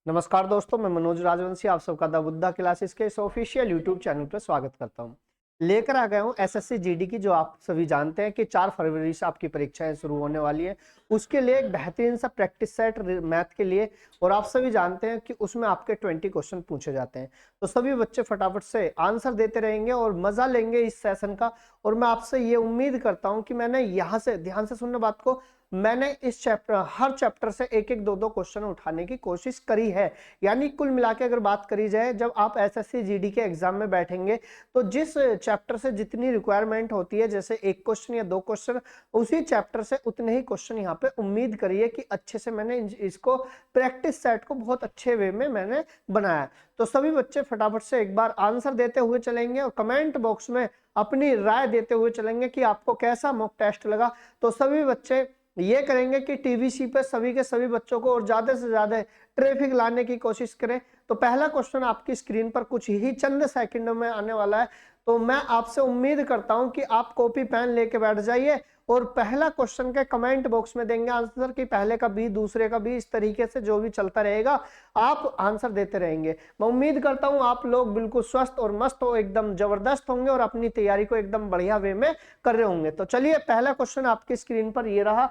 नमस्कार दोस्तों, मैं मनोज राजवंशी आप सबका द बुद्धा क्लासेस के इस ऑफिशियल यूट्यूब चैनल पर स्वागत करता हूं। लेकर आ गया हूं एसएससी जीडी की, जो आप सभी जानते हैं कि 4 फरवरी से आपकी परीक्षाएं शुरू होने वाली है। उसके लिए एक बेहतरीन सा प्रैक्टिस सेट मैथ के लिए, और आप सभी जानते हैं कि उसमें आपके 20 क्वेश्चन पूछे जाते हैं। तो सभी बच्चे फटाफट से आंसर देते रहेंगे और मजा लेंगे इस सेशन का। और मैं आपसे ये उम्मीद करता हूं कि मैंने यहाँ से ध्यान से सुनने बात को, मैंने इस हर चैप्टर से एक एक दो क्वेश्चन उठाने की कोशिश करी है। यानी कुल मिला के अगर बात करी जाए, जब आप एसएससी जीडी के एग्जाम में बैठेंगे तो जिस चैप्टर से जितनी रिक्वायरमेंट होती है, जैसे एक क्वेश्चन या 2 क्वेश्चन, उसी चैप्टर से उतने ही क्वेश्चन यहाँ पे उम्मीद करिए कि अच्छे से मैंने इसको प्रैक्टिस सेट को बहुत अच्छे वे में मैंने बनाया। तो सभी बच्चे फटाफट से एक बार आंसर देते हुए चलेंगे और कमेंट बॉक्स में अपनी राय देते हुए चलेंगे कि आपको कैसा मॉक टेस्ट लगा। तो सभी बच्चे ये करेंगे कि टीवीसी पे सभी के सभी बच्चों को और ज्यादा से ज्यादा ट्रैफिक लाने की कोशिश करें। तो पहला क्वेश्चन आपकी स्क्रीन पर कुछ ही चंद सेकंडों में आने वाला है। तो मैं आपसे उम्मीद करता हूं कि आप कॉपी पेन लेके बैठ जाइए और पहला क्वेश्चन के कमेंट बॉक्स में देंगे आंसर, कि पहले का भी दूसरे का भी, इस तरीके से जो भी चलता रहेगा आप आंसर देते रहेंगे। मैं उम्मीद करता हूं आप लोग बिल्कुल स्वस्थ और मस्त हो, एकदम जबरदस्त होंगे और अपनी तैयारी को एकदम बढ़िया वे में कर रहे होंगे। तो चलिए, पहला क्वेश्चन आपकी स्क्रीन पर ये रहा।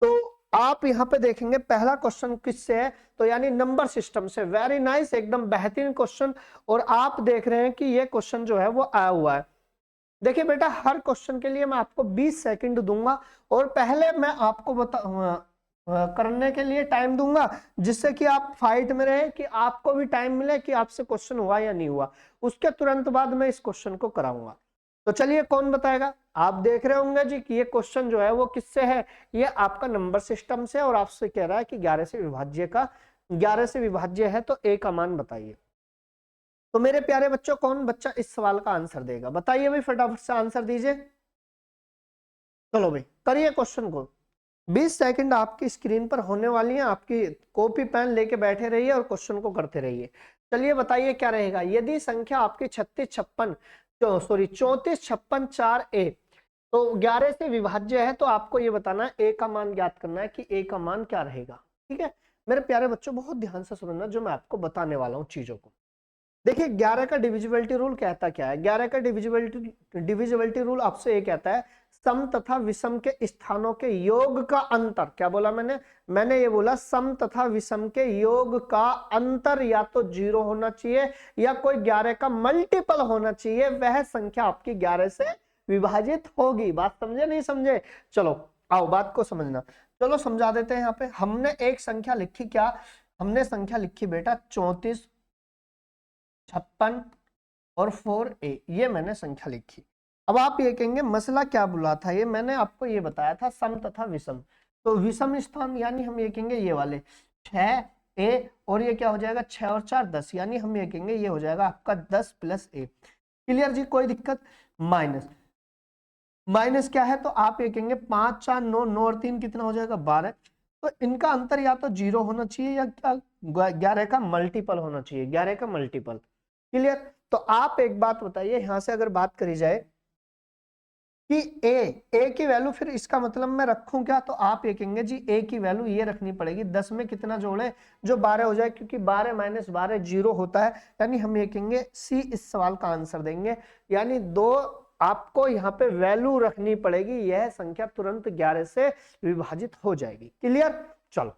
तो आप यहाँ पे देखेंगे पहला क्वेश्चन किससे है, तो यानी नंबर सिस्टम से। वेरी नाइस, एकदम बेहतरीन क्वेश्चन। और आप देख रहे हैं कि ये क्वेश्चन जो है वो आया हुआ है। देखिए बेटा, हर क्वेश्चन के लिए मैं आपको 20 सेकंड दूंगा और पहले मैं आपको करने के लिए टाइम दूंगा, जिससे कि आप फाइट में रहे, कि आपको भी टाइम मिले कि आपसे क्वेश्चन हुआ या नहीं हुआ। उसके तुरंत बाद मैं इस क्वेश्चन को कराऊंगा। तो चलिए, कौन बताएगा? आप देख रहे होंगे जी कि ये क्वेश्चन जो है वो किससे है। ये आपका नंबर सिस्टम से, और आपसे कह रहा है कि 11 से विभाज्य है, तो ए का मान बताइए। तो मेरे प्यारे बच्चों, कौन बच्चा इस सवाल का आंसर देगा? बताइए भाई, फटाफट से आंसर दीजिए। चलो भाई, करिए क्वेश्चन को। 20 सेकंड आपकी स्क्रीन पर होने वाली है। आपकी कॉपी पेन लेके बैठे रहिए और क्वेश्चन को करते रहिए। चलिए बताइए क्या रहेगा। यदि संख्या आपकी 34 56 तो 11 से विभाज्य है, तो आपको ये बताना है, ए का मान ज्ञात करना है कि ए का मान क्या रहेगा। ठीक है मेरे प्यारे बच्चों, बहुत ध्यान से सुनना जो मैं आपको बताने वाला हूँ चीजों को। देखिए, 11 का डिविजिबिलिटी रूल कहता क्या है? 11 का डिविजिबिलिटी रूल आपसे ये कहता है, सम तथा विषम के स्थानों के योग का अंतर। क्या बोला मैंने ये बोला, सम तथा विषम के योग का अंतर या तो 0 होना चाहिए या कोई 11 का मल्टीपल होना चाहिए। वह संख्या आपकी 11 से विभाजित होगी। बात समझे नहीं समझे? चलो आओ बात को समझना। चलो समझा देते हैं। यहाँ पे हमने एक संख्या लिखी। क्या हमने संख्या लिखी बेटा? 34, 56 और 4a, ये मैंने संख्या लिखी। अब आप ये कहेंगे मसला क्या बुला था? ये मैंने आपको ये बताया था, सम तथा विषम। तो विषम स्थान यानी हम ये कहेंगे ये वाले 6a, और ये क्या हो जाएगा? 6 और 4 10, यानी हम ये कहेंगे ये हो जाएगा आपका 10 + a। क्लियर जी? कोई दिक्कत? माइनस क्या है? तो आप ये कहेंगे 5 4 9, 9 और 3 कितना हो जाएगा? 12। तो इनका अंतर या तो 0 होना चाहिए या क्या 11 का मल्टीपल होना चाहिए। 11 का मल्टीपल। क्लियर? तो आप एक बात बताइए, यहां से अगर बात करी जाए कि ए की वैल्यू, फिर इसका मतलब मैं रखूं क्या? तो आप ये कहेंगे जी ए की वैल्यू ये रखनी पड़ेगी, 10 में कितना जोड़े? जो 12 हो जाए, क्योंकि 12 - 12 0 होता है। यानी हम ये कहेंगे सी इस सवाल का आंसर देंगे। यानी 2 आपको यहाँ पे वैल्यू रखनी पड़ेगी, यह संख्या तुरंत 11 से विभाजित हो जाएगी। क्लियर? चलो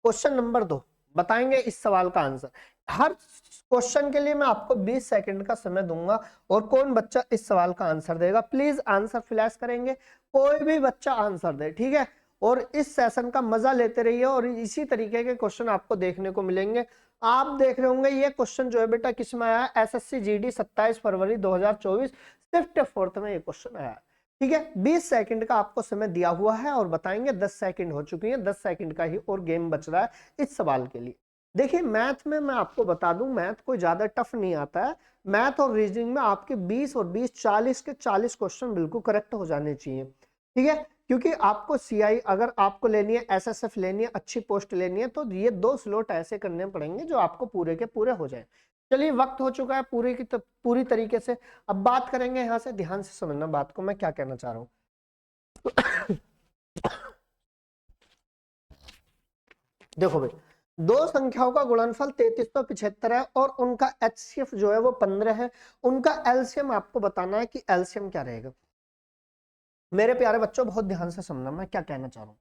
क्वेश्चन नंबर 2 बताएंगे इस सवाल का आंसर। हर क्वेश्चन के लिए मैं आपको 20 सेकंड का समय दूंगा, और कौन बच्चा इस सवाल का आंसर देगा? प्लीज आंसर फ्लैश करेंगे, कोई भी बच्चा आंसर दे। ठीक है? और इस सेशन का मजा लेते रहिए, और इसी तरीके के क्वेश्चन आपको देखने को मिलेंगे। आप देख रहे होंगे ये क्वेश्चन जो है बेटा किस में आया? एसएससी जीडी 27 फरवरी 2024 शिफ्ट 4 में ये क्वेश्चन आया। ठीक है? 20 सेकंड का आपको समय दिया हुआ है और बताएंगे। 10 सेकंड हो चुकी है, 10 सेकंड का ही और गेम बच रहा है इस सवाल के लिए। देखिए, मैथ में मैं आपको बता दूं, मैथ कोई ज्यादा टफ नहीं आता है। मैथ और रीजनिंग में आपके 20 और 20 40 के 40 क्वेश्चन बिल्कुल करेक्ट हो जाने चाहिए। ठीक है? क्योंकि आपको सीआई अगर आपको लेनी है, एसएसएफ लेनी है, अच्छी पोस्ट लेनी है, तो ये 2 स्लॉट ऐसे करने पड़ेंगे जो आपको पूरे के पूरे हो जाए। चलिए, वक्त हो चुका है पूरी तरीके से। अब बात करेंगे, यहां से ध्यान से समझना बात को, मैं क्या कहना चाह रहा हूं। देखो भाई, दो संख्याओं का गुणनफल 3375 है और उनका एचसीएफ जो है वो 15 है। उनका एलसीएम आपको बताना है कि एलसीएम क्या रहेगा। मेरे प्यारे बच्चों बहुत ध्यान से सुनना मैं क्या कहना चाह रहा हूँ।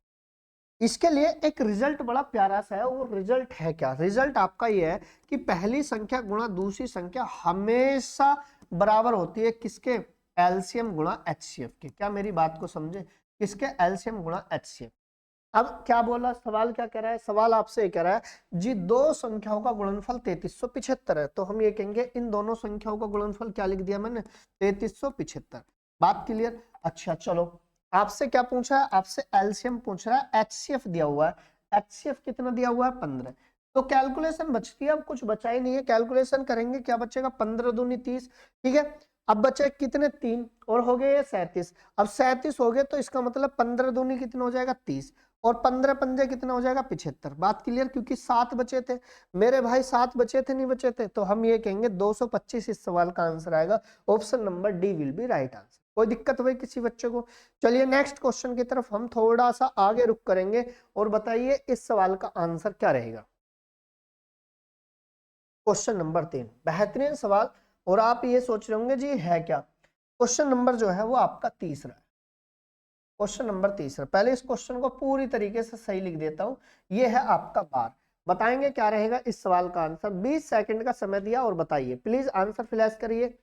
इसके लिए एक रिजल्ट बड़ा प्यारा सा है। वो रिजल्ट है क्या? रिजल्ट आपका ये है कि पहली संख्या गुणा दूसरी संख्या हमेशा बराबर होती है किसके? एलसीएम गुणा एचसीएफ के। क्या मेरी बात को समझे? किसके? एलसीएम गुणा एचसीएफ। अब क्या बोला? सवाल क्या कह रहा है? सवाल आपसे ये कह रहा है जी दो संख्याओं का गुणनफल 3375 है, तो हम ये कहेंगे इन दोनों संख्याओं का गुणनफल क्या लिख दिया मैंने? 3375। बात क्लियर? अच्छा चलो, आपसे क्या पूछा है? आपसे एलसीएम पूछ रहा है, एचसीएफ दिया हुआ है। एचसीएफ कितना दिया हुआ है? 15। तो कैलकुलेशन बचती है, अब कुछ बचा ही नहीं है। कैलकुलेशन करेंगे, क्या बचेगा? 15 दूनी 30, ठीक है। अब बचे कितने? 3 और हो गए ये 37। अब 37 हो गए तो इसका मतलब 15 दूनी कितना हो जाएगा? 30 और 15 पंजे कितना हो जाएगा? 75। बात क्लियर? क्योंकि 7 बचे थे मेरे भाई, 7 बचे थे नहीं बचे थे, तो हम ये कहेंगे 225 इस सवाल का आंसर आएगा। Option number D will be right answer. कोई दिक्कत हुई किसी बच्चे को? चलिए नेक्स्ट क्वेश्चन की तरफ हम थोड़ा सा आगे रुक करेंगे और बताइए इस सवाल का आंसर क्या रहेगा। क्वेश्चन नंबर 3, बेहतरीन सवाल। और आप ये सोच रहे होंगे जी है क्या? क्वेश्चन नंबर जो है वो आपका तीसरा है। क्वेश्चन नंबर तीसरा, पहले इस क्वेश्चन को पूरी तरीके से सही लिख देता हूं। ये है आपका बार। बताएंगे क्या रहेगा इस सवाल का आंसर। 20 सेकंड का समय दिया और बताइए, प्लीज आंसर फ्लैश करिए।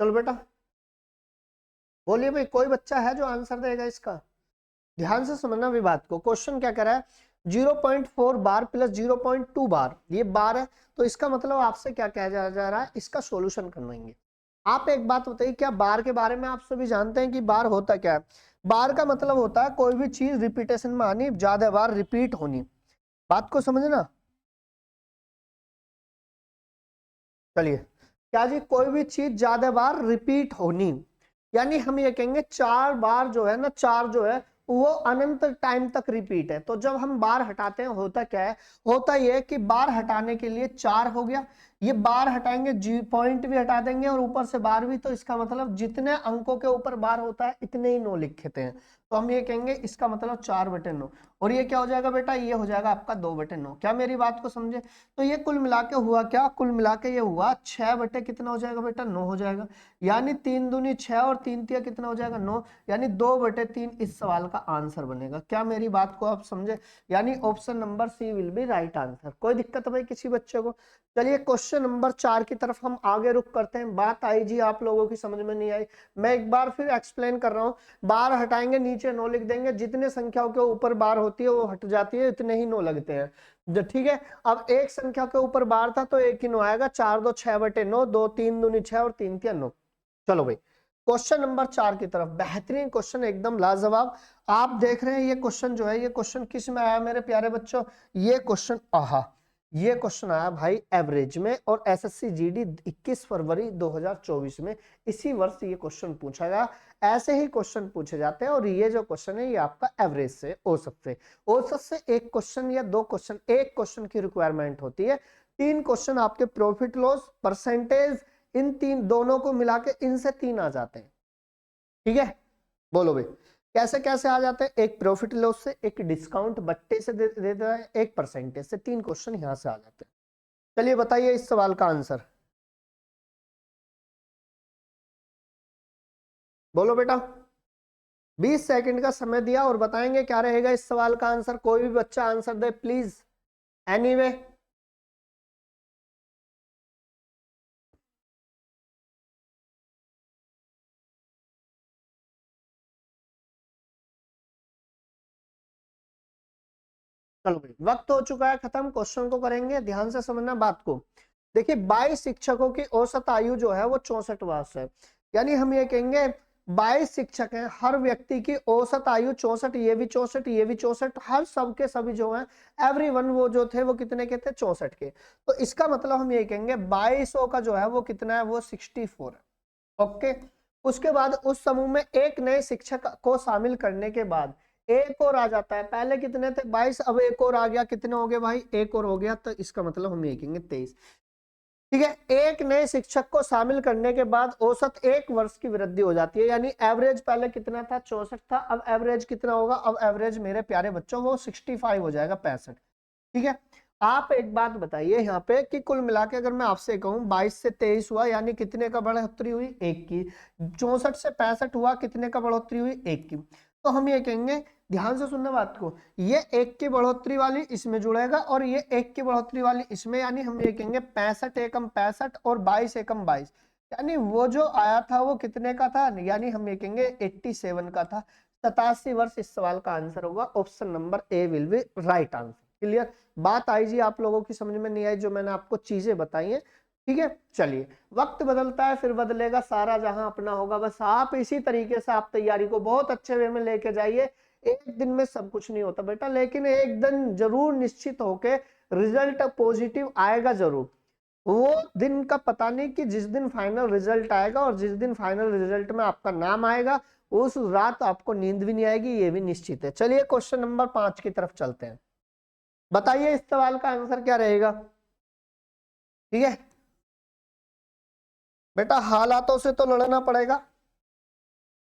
चलो बेटा बोलिए भाई, कोई बच्चा है जो आंसर देगा इसका? ध्यान से समझना भी बात को। क्वेश्चन क्या कर रहा है? 0.4 बार प्लस 0.2 बार, ये बार है, तो इसका मतलब आपसे क्या कहा जा रहा है? इसका सॉल्यूशन करवाएंगे। आप एक बात बताइए, क्या बार के बारे में आप सभी जानते हैं कि बार होता क्या है? बार का मतलब होता है कोई भी चीज रिपीटेशन में आनी, ज्यादा बार रिपीट होनी। बात को समझना। चलिए, क्या जी? कोई भी चीज ज्यादा बार रिपीट होनी, यानी हम ये कहेंगे 4 बार जो है ना, 4 जो है वो अनंत टाइम तक रिपीट है। तो जब हम बार हटाते हैं होता क्या है? होता ये है कि बार हटाने के लिए 4 हो गया, ये बार हटाएंगे, जी पॉइंट भी हटा देंगे और ऊपर से बार भी, तो इसका मतलब जितने अंकों के ऊपर बार होता है इतने ही 9 लिखते हैं। तो हम ये कहेंगे इसका मतलब 4/9। और ये क्या हो जाएगा बेटा? ये हो जाएगा आपका 2/9। क्या मेरी बात को समझे? तो ये कुल मिला के हुआ क्या? कुल मिला के ये हुआ 6 कितना हो जाएगा बेटा? 9 हो जाएगा। यानी 3 दूनी 6 और 3 तिया कितना हो जाएगा? 9। यानी 2/3 इस सवाल का आंसर बनेगा। क्या मेरी बात को आप समझे? यानी option number C will be right answer. कोई दिक्कत भाई किसी बच्चे को? चलिए क्वेश्चन नंबर 4 की तरफ हम आगे रुक करते हैं। बात आई जी आप लोगों की समझ में नहीं आई? मैं एक बार फिर एक्सप्लेन कर रहा हूँ। बार हटाएंगे, नीचे 9 लिख देंगे, जितने संख्याओं के ऊपर बार होती है वो हट जाती है, इतने ही 9 लगते हैं। जो ठीक है, अब एक संख्या के ऊपर बार था तो एक ही 9 आएगा। 4 2 6/9, 2 3 दूनी 6 और 3 तिया 9। चलो भाई क्वेश्चन नंबर 4 की तरफ, बेहतरीन क्वेश्चन, एकदम लाजवाब। आप देख रहे हैं ये क्वेश्चन जो है, ये क्वेश्चन किस में आया मेरे प्यारे बच्चों? ये क्वेश्चन ये क्वेश्चन आया भाई एवरेज में, और एसएससी जीडी 21 फरवरी 2024 में। इसी वर्ष ये क्वेश्चन पूछा गया। ऐसे ही क्वेश्चन पूछे जाते हैं, और ये जो क्वेश्चन है ये आपका एवरेज से, औसत से एक क्वेश्चन या 2 क्वेश्चन, एक क्वेश्चन की रिक्वायरमेंट होती है। 3 क्वेश्चन आपके प्रॉफिट लॉस, परसेंटेज, इन 3 दोनों को मिला के इनसे 3 आ जाते हैं। ठीक है, बोलो भाई कैसे कैसे आ जाते हैं? एक प्रॉफिट लॉस से, एक डिस्काउंट बट्टे से दे देता है, एक परसेंटेज से। 3 क्वेश्चन यहां से आ जाते हैं। चलिए बताइए इस सवाल का आंसर। बोलो बेटा, 20 सेकंड का समय दिया और बताएंगे क्या रहेगा इस सवाल का आंसर। कोई भी बच्चा आंसर दे प्लीज, एनीवे। चलो भाई वक्त हो चुका है खत्म, क्वेश्चन को करेंगे, ध्यान से समझना बात को। देखिए 22 शिक्षकों की औसत आयु जो है वो 64 वर्ष है। यानी हम ये कहेंगे 22 शिक्षक हैं, हर व्यक्ति की औसत आयु 64, ये भी 64, ये भी 64, हर सब के सभी जो हैं एवरीवन वो जो थे वो कितने के थे? 64 के। तो इसका मतलब हम ये कहेंगे 2200 का जो है वो कितना है? वो 64 है। ओके, उसके बाद उस समूह में एक नए शिक्षक को शामिल करने के बाद एक और आ जाता है, पहले कितने थे 22, अब एक और आ गया, कितने हो गए भाई, एक और हो गया, तो इसका मतलब हम ये कहेंगे 23। ठीक है, एक नए शिक्षक को शामिल करने के बाद औसत 1 वर्ष की वृद्धि हो जाती है, यानी एवरेज पहले कितना था 64 था, अब एवरेज कितना होगा, अब एवरेज मेरे प्यारे बच्चों वो 65 हो जाएगा, 65। ठीक है, आप एक बात बताइए यहाँ पे कि कुल मिला के अगर मैं आपसे कहूँ 22 से 23 हुआ यानी कितने का बढ़ोतरी हुई, 1 की। 64 से 65 हुआ, कितने का बढ़ोतरी हुई, 1 की। तो हम ये कहेंगे, ध्यान से सुनना बात को, ये 1 की बढ़ोतरी वाली इसमें जुड़ेगा और ये 1 की बढ़ोतरी वाली इसमें, यानी हम ये कहेंगे 65 एकम 65 और 22 एकम 22, यानी वो जो आया था वो कितने का था, यानी हम ये कहेंगे 87 का था। 87 वर्ष इस सवाल का आंसर होगा, option number A will be right answer. Clear, बात आई जी आप लोगों की समझ में नहीं आई जो मैंने आपको चीजें बताई हैं। ठीक है, चलिए, वक्त बदलता है फिर बदलेगा सारा जहां अपना होगा, बस आप इसी तरीके से आप तैयारी को बहुत अच्छे वे में लेके जाइए। एक दिन में सब कुछ नहीं होता बेटा, लेकिन एक दिन जरूर निश्चित होके रिजल्ट पॉजिटिव आएगा जरूर। वो दिन का पता नहीं कि जिस दिन फाइनल रिजल्ट आएगा और जिस दिन फाइनल रिजल्ट में आपका नाम आएगा उस रात आपको नींद भी नहीं आएगी, ये भी निश्चित है। चलिए क्वेश्चन नंबर 5 की तरफ चलते हैं, बताइए इस सवाल का आंसर क्या रहेगा। ठीक है बेटा, हालातों से तो लड़ना पड़ेगा,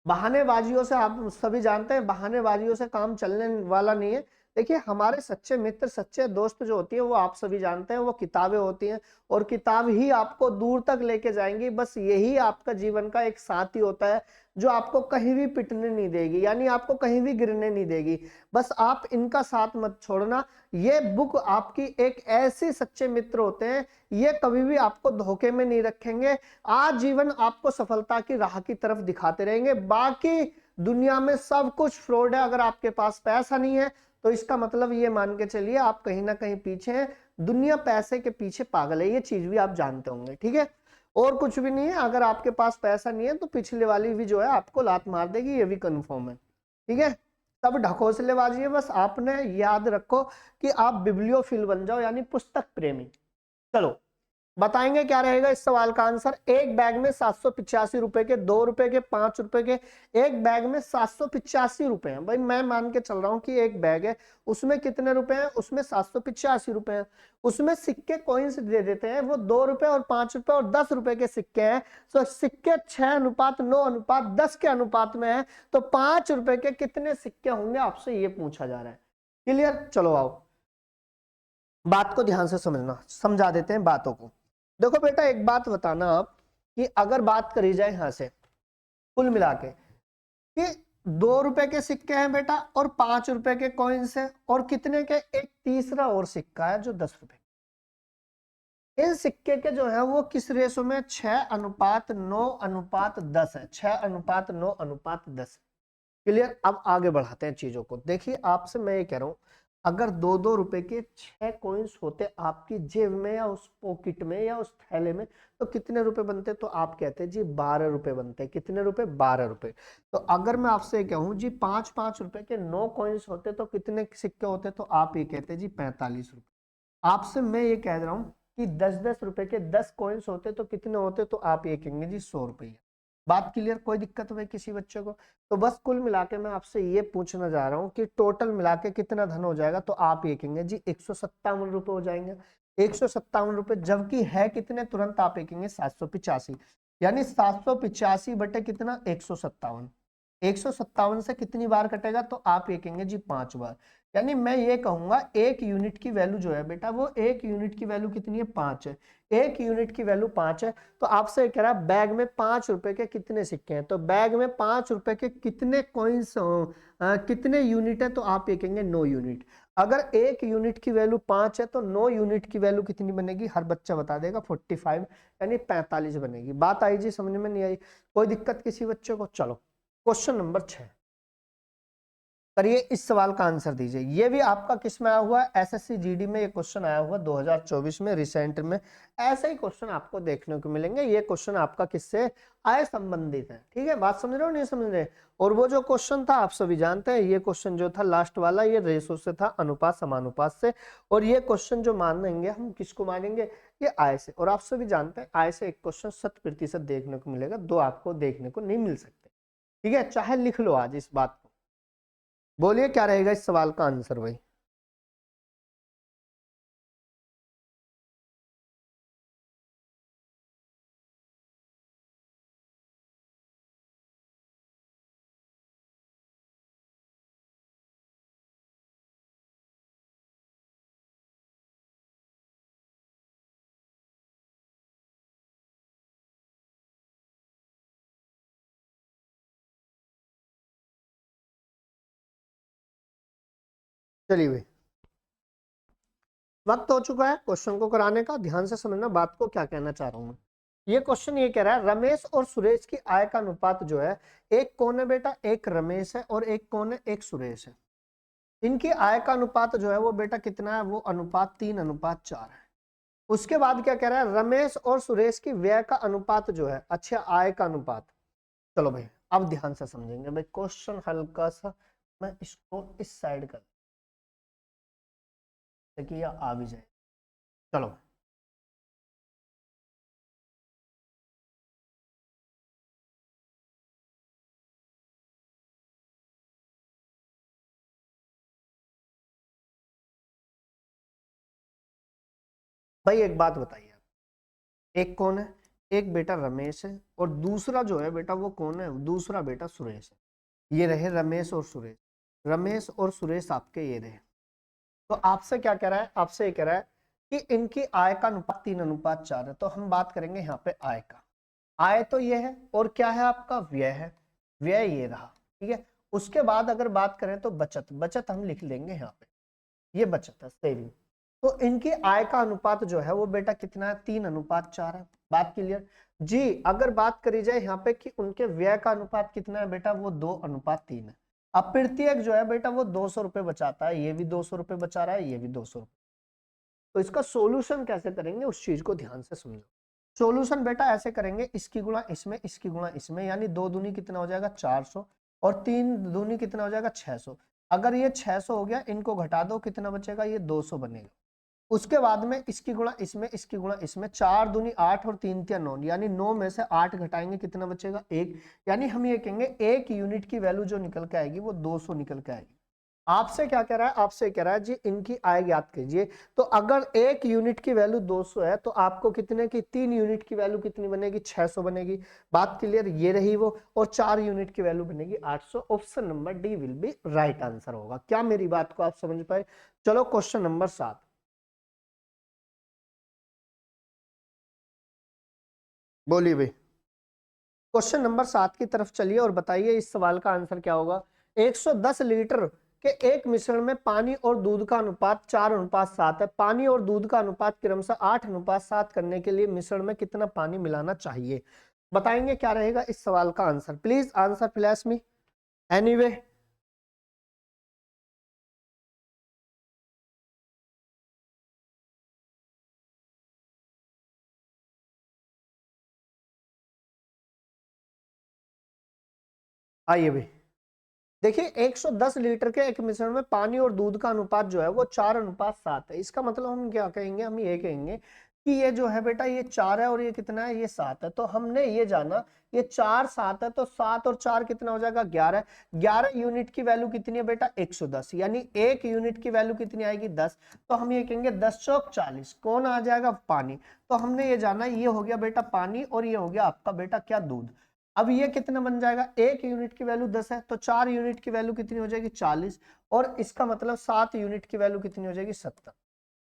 बहानेबाजियों से आप सभी जानते हैं बहानेबाजियों से काम चलने वाला नहीं है। देखिए हमारे सच्चे मित्र सच्चे दोस्त जो होती है वो आप सभी जानते हैं, वो किताबें होती हैं और किताब ही आपको दूर तक लेके जाएंगी। बस यही आपका जीवन का एक साथी होता है जो आपको कहीं भी पिटने नहीं देगी, यानी आपको कहीं भी गिरने नहीं देगी। बस आप इनका साथ मत छोड़ना। ये बुक आपकी एक ऐसे सच्चे मित्र होते हैं, ये कभी भी आपको धोखे में नहीं रखेंगे, आजीवन आपको सफलता की राह की तरफ दिखाते रहेंगे। बाकी दुनिया में सब कुछ फ्रॉड है, अगर आपके पास पैसा नहीं है तो इसका मतलब ये मान के चलिए आप कहीं ना कहीं पीछे हैं, दुनिया पैसे के पीछे पागल है, ये चीज भी आप जानते होंगे। ठीक है, और कुछ भी नहीं है, अगर आपके पास पैसा नहीं है तो पिछले वाली भी जो है आपको लात मार देगी, ये भी कंफर्म है। ठीक है, सब ढकोसलेबाजी है, बस आपने याद रखो कि आप बिब्लियोफिल बन जाओ, यानी पुस्तक प्रेमी। चलो बताएंगे क्या रहेगा इस सवाल का आंसर। एक बैग में 785 रुपए के, 2 रुपए के, 5 रुपए के, एक बैग में 785 रुपए हैं। भाई मैं मान के चल रहा हूं कि एक बैग है, उसमें कितने रुपए हैं, उसमें 785 रुपए हैं। उसमें सिक्के कॉइन्स दे देते हैं, वो 2 रुपए और 5 रुपए और 10 रुपए के सिक्के हैं। तो सिक्के 6:9:10 के अनुपात में है, तो 5 रुपए के कितने सिक्के होंगे आपसे ये पूछा जा रहा है। क्लियर, चलो आओ बात को ध्यान से समझना, समझा देते हैं बातों को। देखो बेटा एक बात बताना आप कि अगर बात करी जाए यहां से कुल मिला के कि 2 रुपए के सिक्के हैं बेटा और 5 रुपए के कॉइन्स हैं, और कितने के, एक तीसरा और सिक्का है जो 10 रुपए। इन सिक्के के जो है वो किस रेशो में, 6:9:10 है, 6:9:10। क्लियर, अब आगे बढ़ाते हैं चीजों को। देखिए आपसे मैं ये कह रहा हूं, अगर 2-2 रुपए के 6 कॉइन्स होते आपकी जेब में या उस पॉकेट में या उस थैले में, तो कितने रुपए बनते, तो आप कहते हैं जी 12 रुपए बनते हैं। कितने रुपए, 12 रुपए। तो अगर मैं आपसे कहूं जी 5-5 रुपए के 9 कॉइन्स होते तो कितने सिक्के होते, तो आप ये कहते हैं जी 45 रुपए। आपसे मैं ये कह रहा हूं कि 10-10 रुपए के 10 कॉइन्स होते तो कितने होते, तो आप ये कहेंगे जी 100 रुपये। बात क्लियर, कोई दिक्कत है किसी बच्चे को। तो बस कुल मिला के मैं आपसे ये पूछना जा रहा हूं कि टोटल मिला के कितना धन हो जाएगा, तो आप ये कहेंगे जी 157 रुपए हो जाएंगे। 157 रुपए, जबकि है कितने, तुरंत आप ये कहेंगे 785, यानी 785 बटे कितना, 157। 157 से कितनी बार कटेगा, तो आप ये कहेंगे जी 5 बार। यानी मैं ये कहूंगा एक यूनिट की वैल्यू जो है बेटा, वो एक यूनिट की वैल्यू कितनी है, 5 है। एक यूनिट की वैल्यू 5 है। तो आपसे कह रहा है बैग में 5 रुपए के कितने सिक्के हैं, तो बैग में 5 रुपए के कितने कॉइन्स, कितने यूनिट है, तो आप ये कहेंगे 9 यूनिट। अगर एक यूनिट की वैल्यू 5 है तो 9 यूनिट की वैल्यू कितनी बनेगी, हर बच्चा बता देगा, 45, यानी 45 बनेगी। बात आई जी, समझ में नहीं आई, कोई दिक्कत किसी बच्चे को। चलो क्वेश्चन नंबर 6 करिए, इस सवाल का आंसर दीजिए। ये भी आपका किस में आया हुआ है, एसएससी जीडी में ये क्वेश्चन आया हुआ 2024 में, रिसेंट में। ऐसे ही क्वेश्चन आपको देखने को मिलेंगे। ये क्वेश्चन आपका किससे आय संबंधित है। ठीक है, बात समझ रहे हो नहीं समझ रहे। और वो जो क्वेश्चन था आप सभी जानते हैं, ये क्वेश्चन जो था लास्ट वाला, ये रेशो से था, अनुपात समानुपात से। और ये क्वेश्चन जो मानेंगे हम, किसको मानेंगे, ये आय से। और आप सभी जानते हैं आय से एक क्वेश्चन 100% देखने को मिलेगा, 2 आपको देखने को नहीं मिल सकते। ठीक है, चाहे लिख लो आज इस बात को, बोलिए क्या रहेगा इस सवाल का आंसर भाई। चलिए भाई, वक्त हो चुका है क्वेश्चन को कराने का, ध्यान से समझना बात को क्या कहना चाह रहा हूं मैं। ये क्वेश्चन ये कह रहा है रमेश और सुरेश की आय का अनुपात जो है, एक कौन है बेटा, एक रमेश है और एक कौन है, एक सुरेश है। इनकी आय का अनुपात जो है वो बेटा कितना है, वो अनुपात 3:4 है। उसके बाद क्या कह रहा है, रमेश और सुरेश की व्यय का अनुपात जो है, अच्छा आय का अनुपात। चलो भाई अब ध्यान से समझेंगे भाई, क्वेश्चन हल्का सा मैं इसको इस साइड कर ताकि ये आ भी जाए। चलो भाई एक बात बताइए, एक कौन है, एक बेटा रमेश है और दूसरा जो है बेटा वो कौन है, दूसरा बेटा सुरेश है। ये रहे रमेश और सुरेश, रमेश और सुरेश आपके ये रहे। तो आपसे क्या कह रहा है, आपसे ये कह रहा है कि इनकी आय का अनुपात 3:4 है। तो हम बात करेंगे यहाँ पे आय का। आय तो ये है और क्या है आपका, व्यय है। व्यय ये रहा, ठीक है। उसके बाद अगर बात करें तो बचत, बचत हम लिख लेंगे यहाँ पे, ये बचत है सेविंग। तो इनकी आय का अनुपात जो है वो बेटा कितना है, 3:4 है। बात क्लियर जी। अगर बात करी जाए यहाँ पे कि उनके व्यय का अनुपात कितना है बेटा, वो 2:3 है। अब प्रत्येक जो है बेटा वो 200 रुपए बचाता है, ये भी 200 रुपए बचा रहा है, ये भी 200 रुपए। तो इसका सोल्यूशन कैसे करेंगे उस चीज को ध्यान से समझो। सोल्यूशन बेटा ऐसे करेंगे, इसकी गुणा इसमें, इसकी गुणा इसमें, यानी 2 दूनी कितना हो जाएगा 400 और 3 दूनी कितना हो जाएगा 600। अगर ये 600 हो गया, इनको घटा दो कितना बचेगा, ये 200 बनेगा। उसके बाद में इसकी गुणा इसमें, इसकी गुणा इसमें, 4 दूनी 8 और 3 तिया 9, यानी 9 में से 8 घटाएंगे कितना बचेगा 1। यानी हम ये कहेंगे 1 यूनिट की वैल्यू जो निकल के आएगी वो 200 निकल के आएगी। आपसे क्या कह रहा है, आपसे कह रहा है जी इनकी आय ज्ञात कीजिए। तो अगर 1 यूनिट की वैल्यू 200 है तो आपको कितने की, 3 यूनिट की वैल्यू कितनी बनेगी, 600 बनेगी। बात क्लियर, ये रही वो। और 4 यूनिट की वैल्यू बनेगी 800। Option number D will be right answer होगा। क्या मेरी बात को आप समझ पाए। चलो क्वेश्चन नंबर 7, बोलिए भाई। क्वेश्चन नंबर 7 की तरफ चलिए और बताइए इस सवाल का आंसर क्या होगा। 110 लीटर के एक मिश्रण में पानी और दूध का अनुपात 4:7 है। पानी और दूध का अनुपात क्रमशः 8:7 करने के लिए मिश्रण में कितना पानी मिलाना चाहिए। बताएंगे क्या रहेगा इस सवाल का answer, please answer flash me anyway. आइए भाई, देखिए 110 लीटर के एक मिश्रण में पानी और दूध का अनुपात जो है वो 4:7 है। इसका मतलब हम क्या कहेंगे, हम ये कहेंगे कि ये जो है बेटा ये 4 है और ये कितना है, ये 7 है। तो हमने ये जाना ये 4 7 है, तो 7 और 4 कितना हो जाएगा 11। 11 यूनिट की वैल्यू कितनी है बेटा 110, यानी 1 यूनिट की वैल्यू कितनी आएगी 10। तो हम ये कहेंगे 10 चौक 40, कौन आ जाएगा पानी। तो हमने ये जाना, ये हो गया बेटा पानी और ये हो गया आपका बेटा क्या, दूध। अब ये कितना बन जाएगा, 1 यूनिट की वैल्यू 10 है तो 4 यूनिट की वैल्यू कितनी हो जाएगी 40। और इसका मतलब 7 यूनिट की वैल्यू कितनी हो जाएगी 70।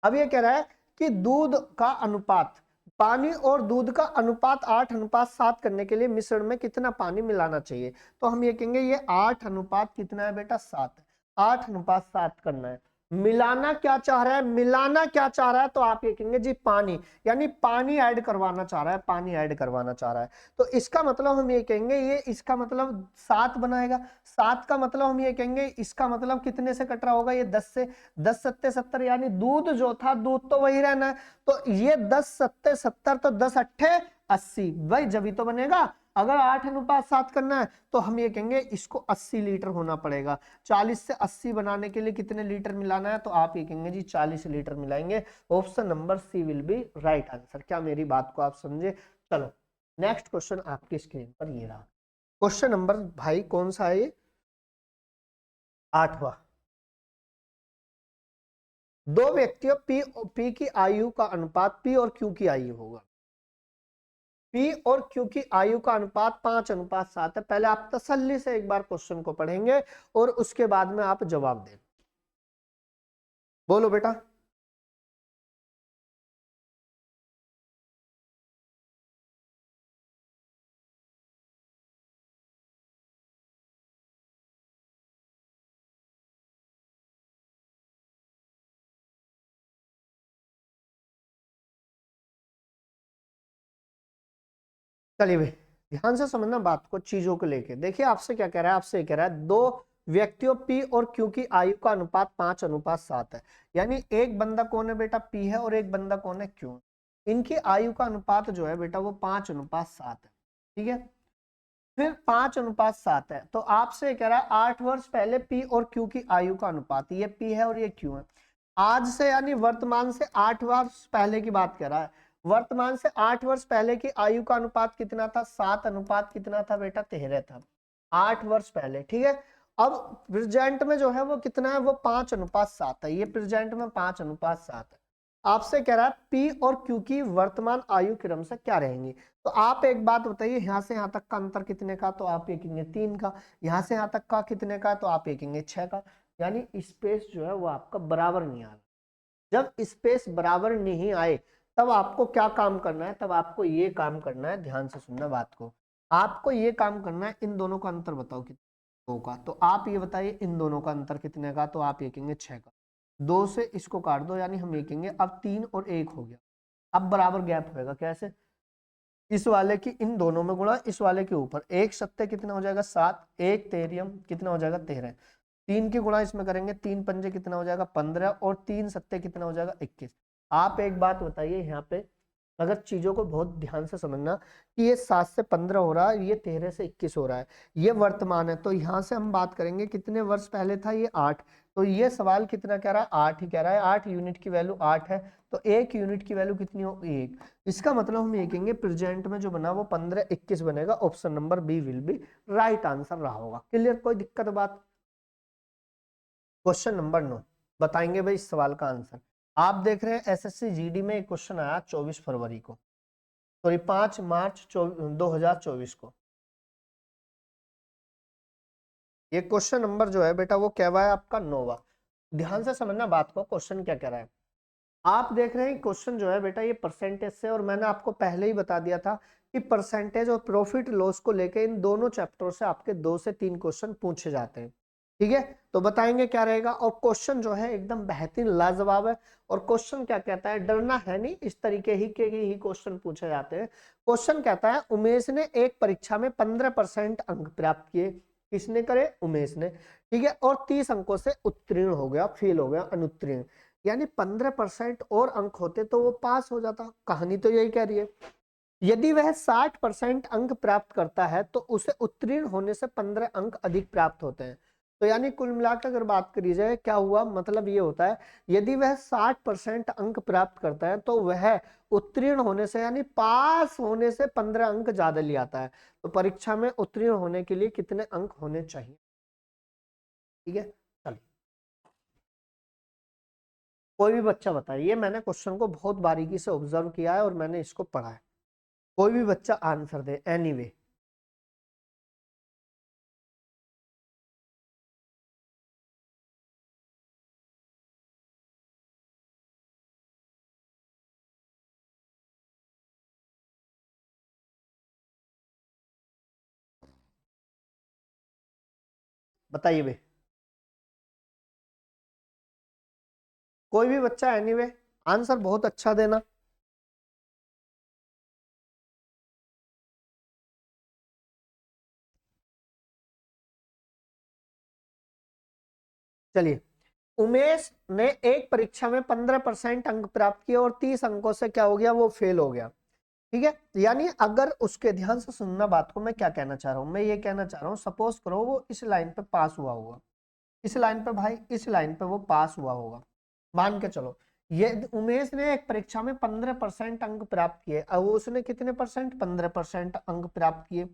अब ये कह रहा है कि दूध का अनुपात, पानी और दूध का अनुपात 8:7 करने के लिए मिश्रण में कितना पानी मिलाना चाहिए। तो हम ये कहेंगे ये 8 कितना है बेटा 7 है। 8:7 करना है। मिलाना क्या चाह रहा है, मिलाना क्या चाह रहा है, तो आप ये कहेंगे जी पानी, यानी पानी ऐड करवाना चाह रहा है, पानी ऐड करवाना चाह रहा है। तो इसका मतलब हम ये कहेंगे, ये इसका मतलब 7 बनाएगा। 7 का मतलब हम ये कहेंगे, इसका मतलब कितने से कट रहा होगा, ये 10 से। 10 सत्ते 70, यानी दूध जो था दूध तो वही रहना है। तो ये 10 सत्ते 70, तो 10 अट्ठे 80, भाई जब तो बनेगा। अगर 8:7 करना है तो हम ये कहेंगे इसको 80 लीटर होना पड़ेगा। 40 से 80 बनाने के लिए कितने लीटर मिलाना है, तो आप ये कहेंगे जी 40 लीटर मिलाएंगे। Option number C will be right answer. क्या मेरी बात को आप समझे। चलो नेक्स्ट क्वेश्चन आपकी स्क्रीन पर ये रहा। क्वेश्चन नंबर भाई कौन सा है ये, 8वां, दो व्यक्तियों पी की आयु का अनुपात पी और क्यू की आयु होगा। पी और क्यू की आयु का अनुपात 5:7 है। पहले आप तसल्ली से एक बार क्वेश्चन को पढ़ेंगे और उसके बाद में आप जवाब दें। बोलो बेटा। चलिए भाई, ध्यान से समझना बात को, चीजों को लेके। देखिए आपसे क्या कह रहा है, आपसे ये कह रहा है दो व्यक्तियों पी और क्यू की आयु का अनुपात 5:7 है। यानी एक बंदा कौन है बेटा, पी है, और एक बंदा कौन है, क्यू। इनकी आयु का अनुपात जो है बेटा वो 5:7 है। ठीक है, फिर 5:7 है, तो आपसे ये कह रहा है 8 वर्ष पहले पी और क्यू की आयु का अनुपात, ये पी है और ये क्यू है। आज से यानी वर्तमान से 8 वर्ष पहले की बात कर रहा है। वर्तमान से 8 वर्ष पहले की आयु का अनुपात कितना था, 7 अनुपात कितना था बेटा, 13 था 8 वर्ष पहले। ठीक है, अब प्रेजेंट में जो है वो कितना है, वो 5:7 है। ये प्रेजेंट में 5:7 है। आपसे कह रहा है पी और क्यू की वर्तमान आयु क्रम से क्या रहेंगी। तो आप एक बात बताइए, यहां से यहां तक का अंतर कितने का, तो आप ये कहेंगे 3 का। यहां से यहां तक का कितने का, तो आप ये कहेंगे 6 का। यानी स्पेस जो है वो आपका बराबर नहीं आ रहा। जब स्पेस बराबर नहीं आए तब आपको क्या काम करना है, तब आपको ये काम करना है, ध्यान से सुनना बात को। आपको ये काम करना है, इन दोनों का अंतर बताओ कितना का। तो आप ये बताइए इन दोनों का अंतर कितने का, तो आप ये कहेंगे 6 का। 2 से इसको काट दो, यानी हम ये कहेंगे अब 3 और 1 हो गया। अब बराबर गैप होगा, कैसे, इस वाले की इन दोनों में गुणा, इस वाले के ऊपर। 1 7 कितना हो जाएगा 7, 1 तेरियम कितना हो जाएगा 13। 3 की गुणा इसमें करेंगे, 3 पंजे कितना हो जाएगा 15, और 3 सत्ते कितना हो जाएगा 21। आप एक बात बताइए यहाँ पे, अगर चीजों को बहुत ध्यान से समझना कि ये 7 से 15 हो रहा है, ये 13 से 21 हो रहा है, ये वर्तमान है। तो यहाँ से हम बात करेंगे कितने वर्ष पहले था, ये 8। तो ये सवाल कितना कह रहा है, 8 ही कह रहा है। 8 यूनिट की वैल्यू 8 है, तो 1 यूनिट की वैल्यू कितनी हो, 1। इसका मतलब हम ये कहेंगे प्रेजेंट में जो बना वो 15-21 बनेगा। Option number B will be right answer रहा होगा। क्लियर, कोई दिक्कत बात। क्वेश्चन नंबर 9 बताएंगे भाई इस सवाल का आंसर। आप देख रहे हैं एसएससी जीडी में एक क्वेश्चन आया 24 फरवरी को, सॉरी 5 मार्च 2024 को। ये क्वेश्चन नंबर जो है बेटा वो क्या हुआ है आपका 9वां। ध्यान से समझना बात को, क्वेश्चन क्या कह रहा है। आप देख रहे हैं क्वेश्चन जो है बेटा ये परसेंटेज से, और मैंने आपको पहले ही बता दिया था कि परसेंटेज और प्रॉफिट लॉस को लेकर इन दोनों चैप्टरों से आपके 2 से 3 क्वेश्चन पूछे जाते हैं। ठीक है, तो बताएंगे क्या रहेगा। और क्वेश्चन जो है एकदम बेहतरीन लाजवाब है। और क्वेश्चन क्या कहता है, डरना है नहीं, इस तरीके ही के ही क्वेश्चन पूछे जाते हैं। क्वेश्चन कहता है उमेश ने एक परीक्षा में 15% अंक प्राप्त किए। किसने करे, उमेश ने। ठीक है, और 30 अंकों से उत्तीर्ण हो गया, फेल हो गया, अनुत्तीर्ण। यानी 15% और अंक होते तो वो पास हो जाता। कहानी तो यही कह रही है। यदि वह 60% अंक प्राप्त करता है तो उसे उत्तीर्ण होने से 15 अंक अधिक प्राप्त होते हैं। तो यानी कुल मिलाकर अगर बात करी जाए क्या हुआ, मतलब ये होता है यदि वह 60% अंक प्राप्त करता है तो वह उत्तीर्ण होने से यानी पास होने से 15 अंक ज्यादा ले आता है। तो परीक्षा में उत्तीर्ण होने के लिए कितने अंक होने चाहिए। ठीक है, चलिए कोई भी बच्चा बताए, ये मैंने क्वेश्चन को बहुत बारीकी से ऑब्जर्व किया है और मैंने इसको पढ़ा है। कोई भी बच्चा आंसर दे एनीवे। बताइए भाई, कोई भी बच्चा एनीवे आंसर बहुत अच्छा देना। चलिए, उमेश ने एक परीक्षा में 15% अंक प्राप्त किए और 30 अंकों से क्या हो गया, वो फेल हो गया। ठीक है, यानी अगर उसके, ध्यान से सुनना बात को, मैं क्या कहना चाह रहा हूं, मैं ये कहना चाह रहा हूं सपोज करो वो इस लाइन पे पास हुआ होगा, इस लाइन पे भाई, इस लाइन पे वो पास हुआ होगा, मान के चलो। ये उमेश ने एक परीक्षा में 15% अंक प्राप्त किए। अब उसने कितने परसेंट, 15% अंक प्राप्त किए,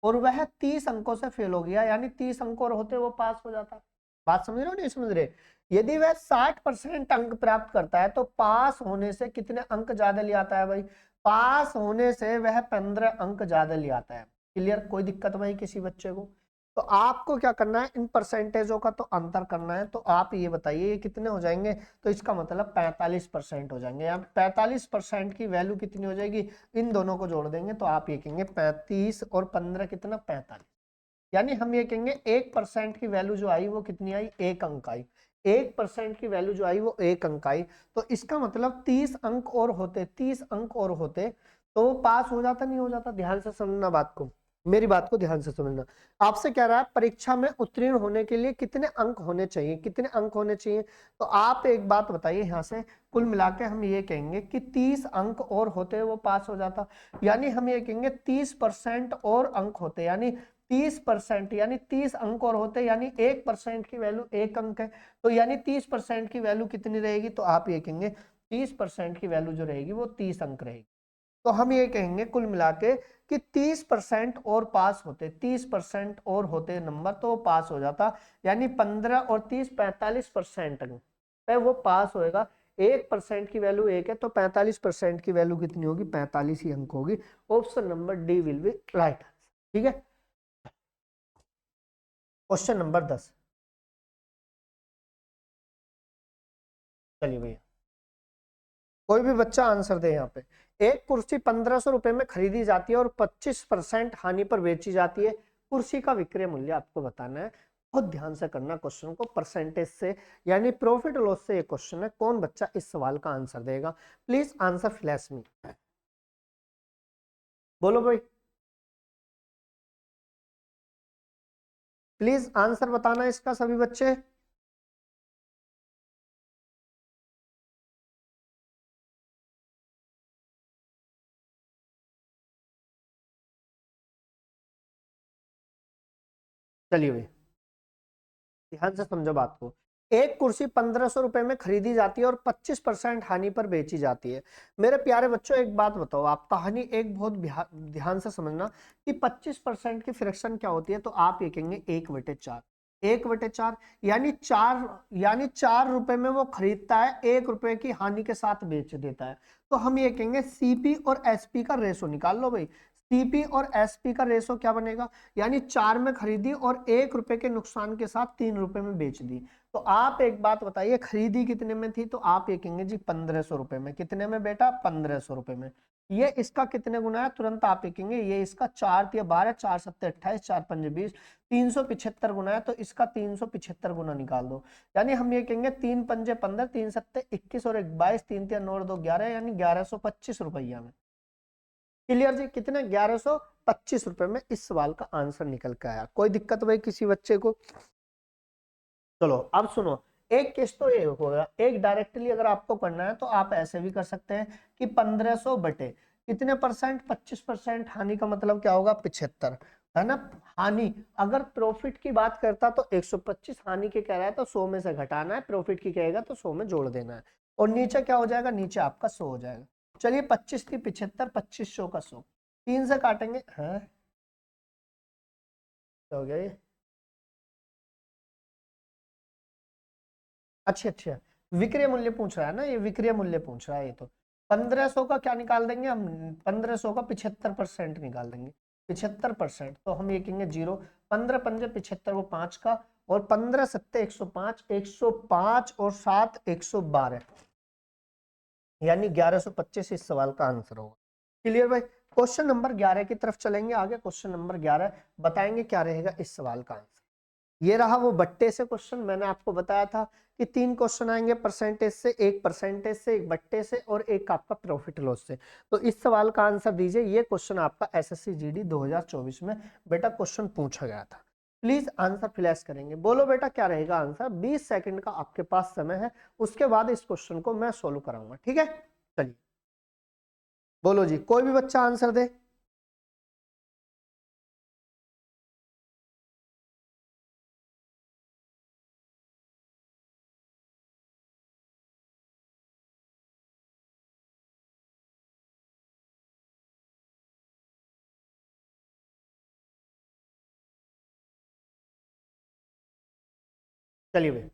और वह 30 अंकों से फेल हो गया, यानी 30 अंक और होते वो पास हो जाता। बात समझ रहे हो नहीं समझ रहे? यदि वह 60% अंक प्राप्त करता है तो पास होने से कितने अंक ज्यादा ले आता है भाई? पास होने से वह 15 अंक ज्यादा ले आता है। क्लियर? कोई दिक्कत भाई किसी बच्चे को? तो आपको क्या करना है, इन परसेंटेजों का तो अंतर करना है। तो आप ये बताइए ये कितने हो जाएंगे? तो इसका मतलब 45% हो जाएंगे। यहाँ 45% की वैल्यू कितनी हो जाएगी? इन दोनों को जोड़ देंगे तो आप ये कहेंगे 35 और 15 कितना? 45। यानी हम ये कहेंगे 1% की वैल्यू जो आई वो कितनी आई? 1 अंक आई। 1% की वैल्यू जो आई वो 1 अंक आई। तो इसका मतलब 30 अंक और होते, 30 अंक और होते तो पास हो जाता, नहीं हो जाता? ध्यान से समझना बात को, मेरी बात को ध्यान से समझना। आपसे कह रहा है परीक्षा में उत्तीर्ण होने के लिए कितने अंक होने चाहिए, कितने अंक होने चाहिए? तो आप एक बात बताइए यहाँ से, कुल मिला के हम ये कहेंगे कि 30 अंक और होते वो पास हो जाता। यानी हम ये कहेंगे 30% और अंक होते, यानी 30% यानी 30 अंक और होते, यानी 1% की वैल्यू 1 अंक है। तो यानी 30% की वैल्यू कितनी रहेगी? तो आप ये कहेंगे 30% की वैल्यू जो रहेगी वो 30 अंक रहेगी। तो हम ये कहेंगे कुल मिला के कि 30% और पास होते, 30% और होते नंबर तो वो पास हो जाता। यानी 15 और 30 45% अंक पे वो पास होएगा। 1% की वैल्यू 1 है तो 45% की वैल्यू कितनी होगी? 45 ही अंक होगी। Option number D will be right answer. ठीक है, क्वेश्चन नंबर 10। चलिए भैया, कोई भी बच्चा आंसर दे यहाँ पे। एक कुर्सी 1500 रुपए में खरीदी जाती है और 25% हानि पर बेची जाती है। कुर्सी का विक्रय मूल्य आपको बताना है। बहुत ध्यान से करना क्वेश्चन को, परसेंटेज से यानी प्रॉफिट लॉस से ये क्वेश्चन है। कौन बच्चा इस सवाल का आंसर देगा? प्लीज आंसर फ्लैश में बोलो भाई, प्लीज आंसर बताना इसका सभी बच्चे। चलिए भाई, ध्यान से समझो बात को। एक कुर्सी 1500 रुपए में खरीदी जाती है और 25% हानि पर बेची जाती है। मेरे प्यारे बच्चों एक बात बताओ, आप कहानी एक बहुत ध्यान से समझना कि 25% की फ्रैक्शन क्या होती है। तो आप ये कहेंगे 1/4, 1/4 यानी 4 रुपए में वो खरीदता है, 1 रुपए की हानि के साथ बेच देता है। तो हम ये कहेंगे सीपी और एसपी का रेशो निकाल लो भाई। सीपी और एसपी का रेशो क्या बनेगा? यानी 4 में खरीदी और 1 रुपए के नुकसान के साथ 3 रुपए में बेच दी। तो आप एक बात बताइए, खरीदी कितने में थी? तो आप ये कहेंगे जी 1500 रुपए में। कितने में बेटा? 1500 रुपए में। ये इसका कितने गुना है? तुरंत आप ये कहेंगे ये इसका 4×3=12, 4×7=28, 4×5=20, 375 गुना है। तो इसका 375 गुना निकाल दो। यानी हम ये कहेंगे 3×5=15, 3×7=21 और 1×22, 3×3=9 और 2=11, यानी 1125 रुपया में। क्लियर जी? कितने? 1125 रुपए में इस सवाल का आंसर निकल के आया। कोई दिक्कत भाई किसी बच्चे को? चलो अब सुनो, एक केस तो ये होगा। एक डायरेक्टली अगर आपको करना है तो आप ऐसे भी कर सकते हैं कि 1500 बटे कितने परसेंट? 25%। हानि का मतलब क्या होगा? 75, है ना? हानि अगर प्रॉफिट की बात करता तो 125, हानि के कह रहा है तो 100 में से घटाना है, प्रॉफिट की कहेगा तो 100 में जोड़ देना है। और नीचे क्या हो जाएगा? नीचे आपका 100 हो जाएगा। चलिए 25 की 75, 2500 का 100, 3 से काटेंगे। हाँ हो गया ये। अच्छा अच्छा, विक्रय मूल्य पूछ रहा है ना ये, विक्रय मूल्य पूछ रहा है ये। तो 1500 का क्या निकाल देंगे हम? 1500 का 75% निकाल देंगे। 75%, तो हम ये कहेंगे 0। 15×5=75, वो 5 का। और 15×7=105, 105 और 7 112, यानी 1125 इस सवाल का आंसर होगा। क्लियर भाई? क्वेश्चन नंबर 11 की तरफ चलेंगे आगे। क्वेश्चन नंबर 11 बताएंगे क्या रहेगा इस सवाल का आंसर। ये रहा वो बट्टे से क्वेश्चन। मैंने आपको बताया था कि 3 क्वेश्चन आएंगे, परसेंटेज से, एक परसेंटेज से, एक बट्टे से और एक आपका प्रॉफिट लॉस से। तो इस सवाल का आंसर दीजिए। ये क्वेश्चन आपका एसएससी जीडी 2024 में बेटा क्वेश्चन पूछा गया था। प्लीज आंसर फ्लैश करेंगे। बोलो बेटा क्या रहेगा आंसर? 20 सेकंड का आपके पास समय है, उसके बाद इस क्वेश्चन को मैं सोल्व कराऊंगा। ठीक है, चलिए बोलो जी, कोई भी बच्चा आंसर दे। चलिए भाई,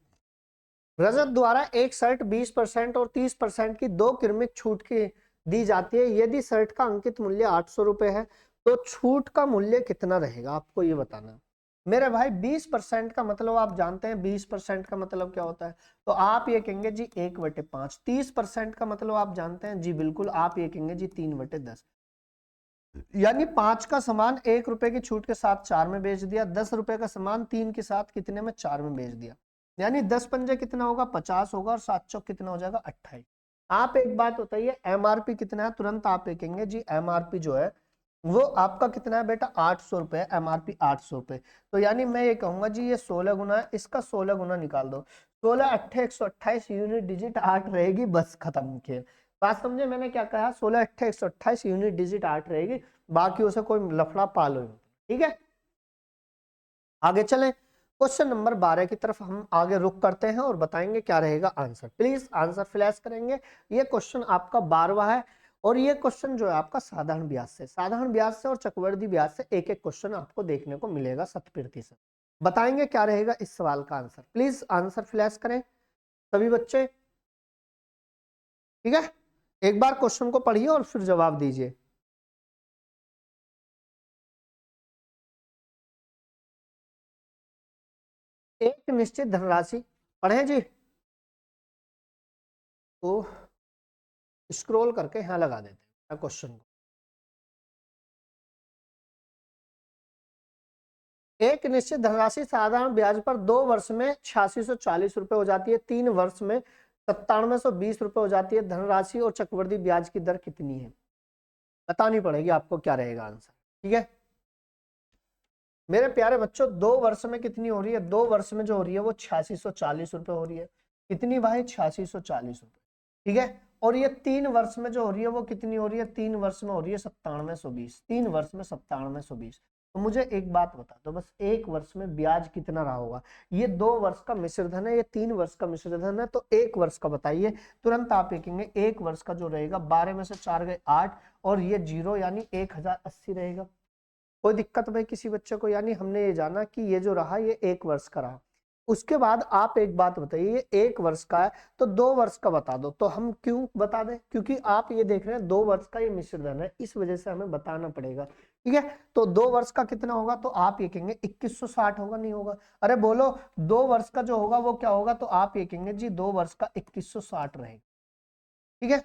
रजत द्वारा एक शर्ट 20% और 30% की दो क्रमिक छूट की दी जाती है। यदि शर्ट का अंकित मूल्य 800 रुपए है तो छूट का मूल्य कितना रहेगा, आपको ये बताना है। मेरे भाई 20% का मतलब आप जानते हैं, 20% का मतलब क्या होता है, तो आप ये कहेंगे जी 1/5। 30% का मतलब आप जानते हैं जी, बिल्कुल आप ये कहेंगे जी 3/10। यानी 5 का सामान 1 रुपए की छूट के साथ 4 में बेच दिया, 10 रुपए का सामान 3 के साथ कितने में, 4 में बेच दिया। यानी 10 पंजे कितना होगा, 50 होगा, और 7 चौक कितना हो जाएगा, 28। आप एक बात बताइए, एमआरपी कितना है, तुरंत आप ये कहेंगे जी एमआरपी जो है वो आपका कितना है बेटा, 800 रुपए, एमआरपी 800 रुपए। तो यानी मैं ये कहूंगा जी ये 16 गुना है, इसका 16 गुना निकाल दो। 16 अट्ठे 128, यूनिट डिजिट 8 रहेगी, बस खत्म खेल। बात समझे मैंने क्या कहा, 16 अट्ठे 128, यूनिट डिजिट 8 रहेगी, बाकी उसे कोई लफड़ा पालो। ठीक है, आगे चलें। क्वेश्चन नंबर 12 की तरफ हम आगे रुक करते हैं और बताएंगे क्या रहेगा आंसर। प्लीज आंसर फ्लैश करेंगे। ये क्वेश्चन आपका 12वां है और ये क्वेश्चन जो है आपका साधारण ब्याज से, साधारण ब्याज से और चक्रवृद्धि ब्याज से एक एक क्वेश्चन आपको देखने को मिलेगा 100%। बताएंगे क्या रहेगा इस सवाल का आंसर। प्लीज आंसर फ्लैश करें सभी बच्चे। ठीक है, एक बार क्वेश्चन को पढ़िए और फिर जवाब दीजिए। एक निश्चित धनराशि, पढ़े जी, तो स्क्रॉल करके यहां लगा देते हैं क्वेश्चन को। एक निश्चित धनराशि साधारण ब्याज पर 2 वर्ष में 8640 रुपए हो जाती है, 3 वर्ष में 9720 रुपए हो जाती है। धनराशि और चक्रवृद्धि ब्याज की दर कितनी है, बतानी पड़ेगी आपको, क्या रहेगा आंसर। ठीक है मेरे प्यारे बच्चों, 2 वर्ष में कितनी हो रही है, 2 वर्ष में जो हो रही है वो 8640 रुपए हो रही है। कितनी भाई, 8640 रुपए। ठीक है, और ये 3 वर्ष में जो हो रही है वो कितनी हो रही है, 3 वर्ष में हो रही है 9720, 3 वर्ष में 9720। तो मुझे एक बात बता दो बस, 1 वर्ष में ब्याज कितना रहा होगा। ये 2 वर्ष का मिश्र धन है, ये 3 वर्ष का मिश्र धन है, तो 1 वर्ष का बताइए। तुरंत आप लिखेंगे 1 वर्ष का जो रहेगा, 12 में से 4 गए 8, और ये 0 यानी 1080 रहेगा। कोई दिक्कत भाई किसी बच्चे को, यानी हमने ये जाना कि ये जो रहा ये 1 वर्ष का रहा। उसके बाद आप एक बात बताइए, ये 1 वर्ष का है तो 2 वर्ष का बता दो। तो हम क्यों बता दें, क्योंकि आप ये देख रहे हैं 2 वर्ष का ये मिश्रधन है, इस वजह से हमें बताना पड़ेगा। ठीक है, तो 2 वर्ष का कितना होगा, तो आप ये कहेंगे 2160 होगा, नहीं होगा, अरे बोलो 2 वर्ष का जो होगा वो क्या होगा, तो आप ये कहेंगे जी 2 वर्ष का 2160 रहेगा। ठीक है,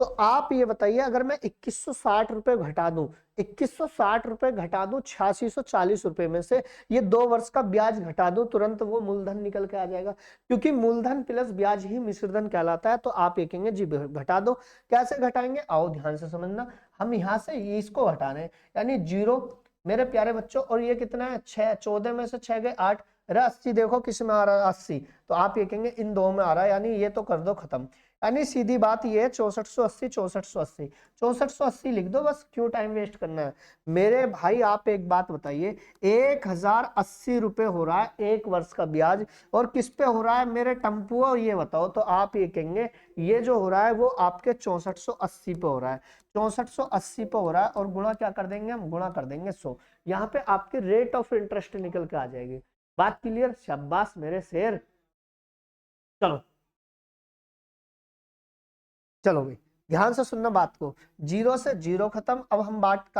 तो आप ये बताइए, अगर मैं 2160 रुपए घटा दूं, 2160 रुपए घटा दूं 8640 रुपए में से, ये 2 वर्ष का ब्याज घटा दूं, तुरंत वो मूलधन निकल के आ जाएगा, क्योंकि मूलधन प्लस ब्याज ही मिश्रधन कहलाता है। तो आप ये कहेंगे जी घटा दो। कैसे घटाएंगे, आओ ध्यान से समझना। हम यहां से इसको घटा रहे हैं, यानी 0 मेरे प्यारे बच्चों, और ये कितना है 6, 14 में से 6 गए 8, अरे 80 देखो किस में आ रहा है 80, तो आप ये कहेंगे इन दो में आ रहा है, यानी ये तो कर दो खत्म। यानी सीधी बात ये है 6480, 6480, 6480 लिख दो बस, क्यों टाइम वेस्ट करना है। मेरे भाई आप एक बात बताइए, 1080 रुपए हो रहा है 1 वर्ष का ब्याज, और किस पे हो रहा है मेरे टम्पू, ये बताओ। तो आप ये कहेंगे ये जो हो रहा है वो आपके 6480 पे हो रहा है, 6480 पे हो रहा है, और गुणा क्या कर देंगे हम, गुणा कर देंगे 100। यहाँ पे आपके रेट ऑफ इंटरेस्ट निकल के आ जाएगी। बात क्लियर, शाबाश मेरे शेर। चलो चलो भाई, ध्यान से सुनना बात को। 0 से 0 खत्म। अब हम बात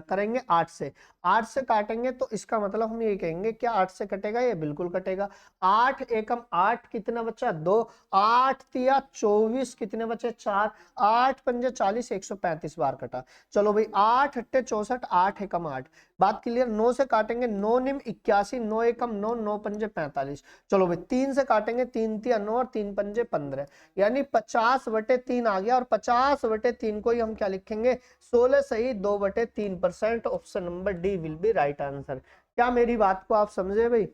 करेंगे 8 से। 8 से काटेंगे तो इसका मतलब हम ये कहेंगे क्या 8 से कटेगा, ये बिल्कुल कटेगा। 8 एकम 8, कितना बचा 2, 8 तिया 24, कितने बचे 4, 8 पंजे 40, 135 बार कटा। चलो भाई 8 अट्टे 64, 8 एकम 8। बात क्लियर। 9 से काटेंगे, 9 निम 81, 9 एकम 9, 9 पंजे 45। चलो भाई 3 से काटेंगे, 3 तिया 9 और 3 पंजे 15, यानी 50/3 आ गया। और 50/3 को ही हम क्या लिखेंगे, 16 सही 2/3%। Option number D will be right answer. क्या मेरी बात को आप समझे भाई।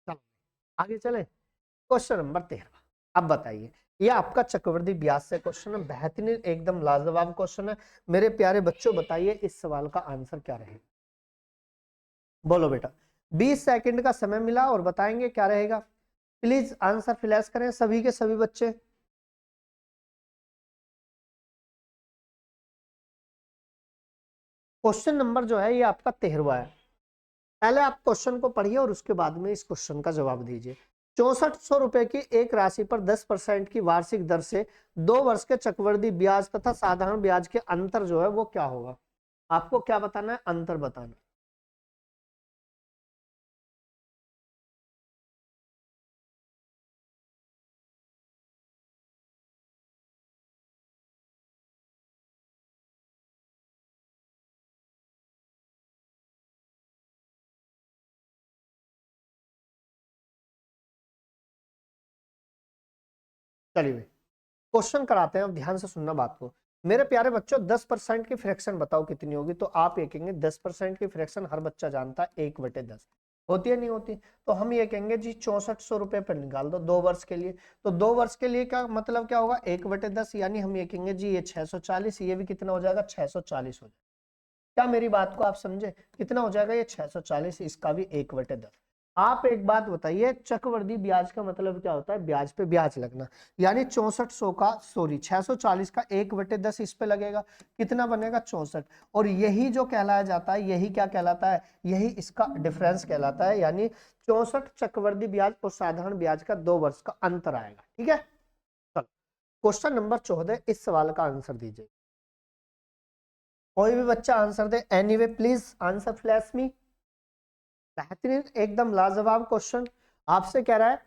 चलो आगे चले, क्वेश्चन नंबर 13। अब बताइए, ये आपका चक्रवृद्धि ब्याज से क्वेश्चन है, बेहतरीन एकदम लाजवाब क्वेश्चन है। मेरे प्यारे बच्चों बताइए इस सवाल का आंसर क्या रहेगा, बोलो बेटा। 20 सेकंड का समय मिला और बताएंगे क्या रहेगा। प्लीज आंसर फ्लैश करें सभी के सभी बच्चे। क्वेश्चन नंबर जो है ये आपका 13वां है। पहले आप क्वेश्चन को पढ़िए और उसके बाद में इस क्वेश्चन का जवाब दीजिए। 6400 रुपए की एक राशि पर 10% की वार्षिक दर से 2 वर्ष के चक्रवृद्धि ब्याज तथा साधारण ब्याज के अंतर जो है वो क्या होगा। आपको क्या बताना है, अंतर बताना। चलिए क्वेश्चन कराते हैं, अब ध्यान से सुनना बात को। मेरे प्यारे बच्चों 10% की फ्रैक्शन बताओ कितनी होगी। तो आप ये कहेंगे 10% की फ्रैक्शन हर बच्चा जानता है 1/10 होती है, नहीं होती। तो हम ये कहेंगे जी 6400 रुपए पर निकाल दो 2 वर्ष के लिए। तो 2 वर्ष के लिए क्या मतलब क्या होगा, 1/10, यानी हम ये कहेंगे जी ये 640, ये भी कितना हो जाएगा 640 हो जाएगा। क्या मेरी बात को आप समझे, कितना हो जाएगा ये 640, इसका भी 1/10। आप एक बात बताइए, चक्रवृद्धि ब्याज का मतलब क्या होता है, ब्याज पे ब्याज लगना। यानी 6400 का सॉरी 640 का 1/10 इस पे लगेगा, कितना बनेगा 64। और यही जो कहलाया जाता है, यही क्या कहलाता है, यही इसका डिफरेंस कहलाता है। यानी 64 चक्रवृद्धि ब्याज और साधारण ब्याज का 2 वर्ष का अंतर आएगा। ठीक है, चलो क्वेश्चन नंबर 14, इस सवाल का आंसर दीजिए। कोई भी बच्चा आंसर दे, anyway please answer flash me. बेहतरीन, एकदम लाजवाब क्वेश्चन। आपसे कह रहा है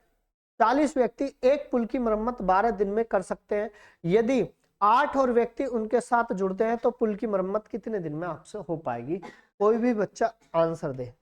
40 व्यक्ति एक पुल की मरम्मत 12 दिन में कर सकते हैं। यदि 8 और व्यक्ति उनके साथ जुड़ते हैं तो पुल की मरम्मत कितने दिन में आपसे हो पाएगी। कोई भी बच्चा आंसर दे।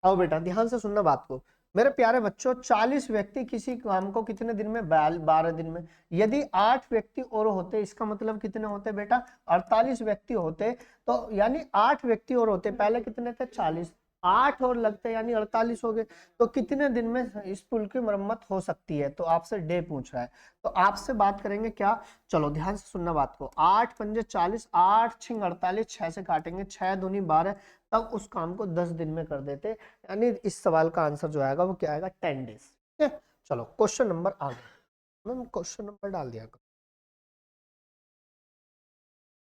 आओ बेटा ध्यान से सुनना बात को। मेरे प्यारे बच्चों 40 व्यक्ति किसी काम को कितने दिन में, 12 दिन में। यदि 8 व्यक्ति और होते, इसका मतलब कितने होते बेटा, 48 व्यक्ति होते। तो यानी 8 व्यक्ति और होते, पहले कितने थे 40, 8 और लगते यानी 48 हो गए। तो कितने दिन में इस पुल की मरम्मत हो सकती है। तो आपसे डे पूछ रहा है, तो आपसे बात करेंगे क्या। चलो ध्यान से सुनना बात को। 8 पंजे 40, 8 छिंग 48, 6 से काटेंगे, 6 दूनी 12, तब उस काम को 10 दिन में कर देते। यानी इस सवाल का आंसर जो आएगा वो क्या आएगा, 10 डेज। ठीक है, चलो क्वेश्चन नंबर आ गया। मैम क्वेश्चन नंबर डाल दिया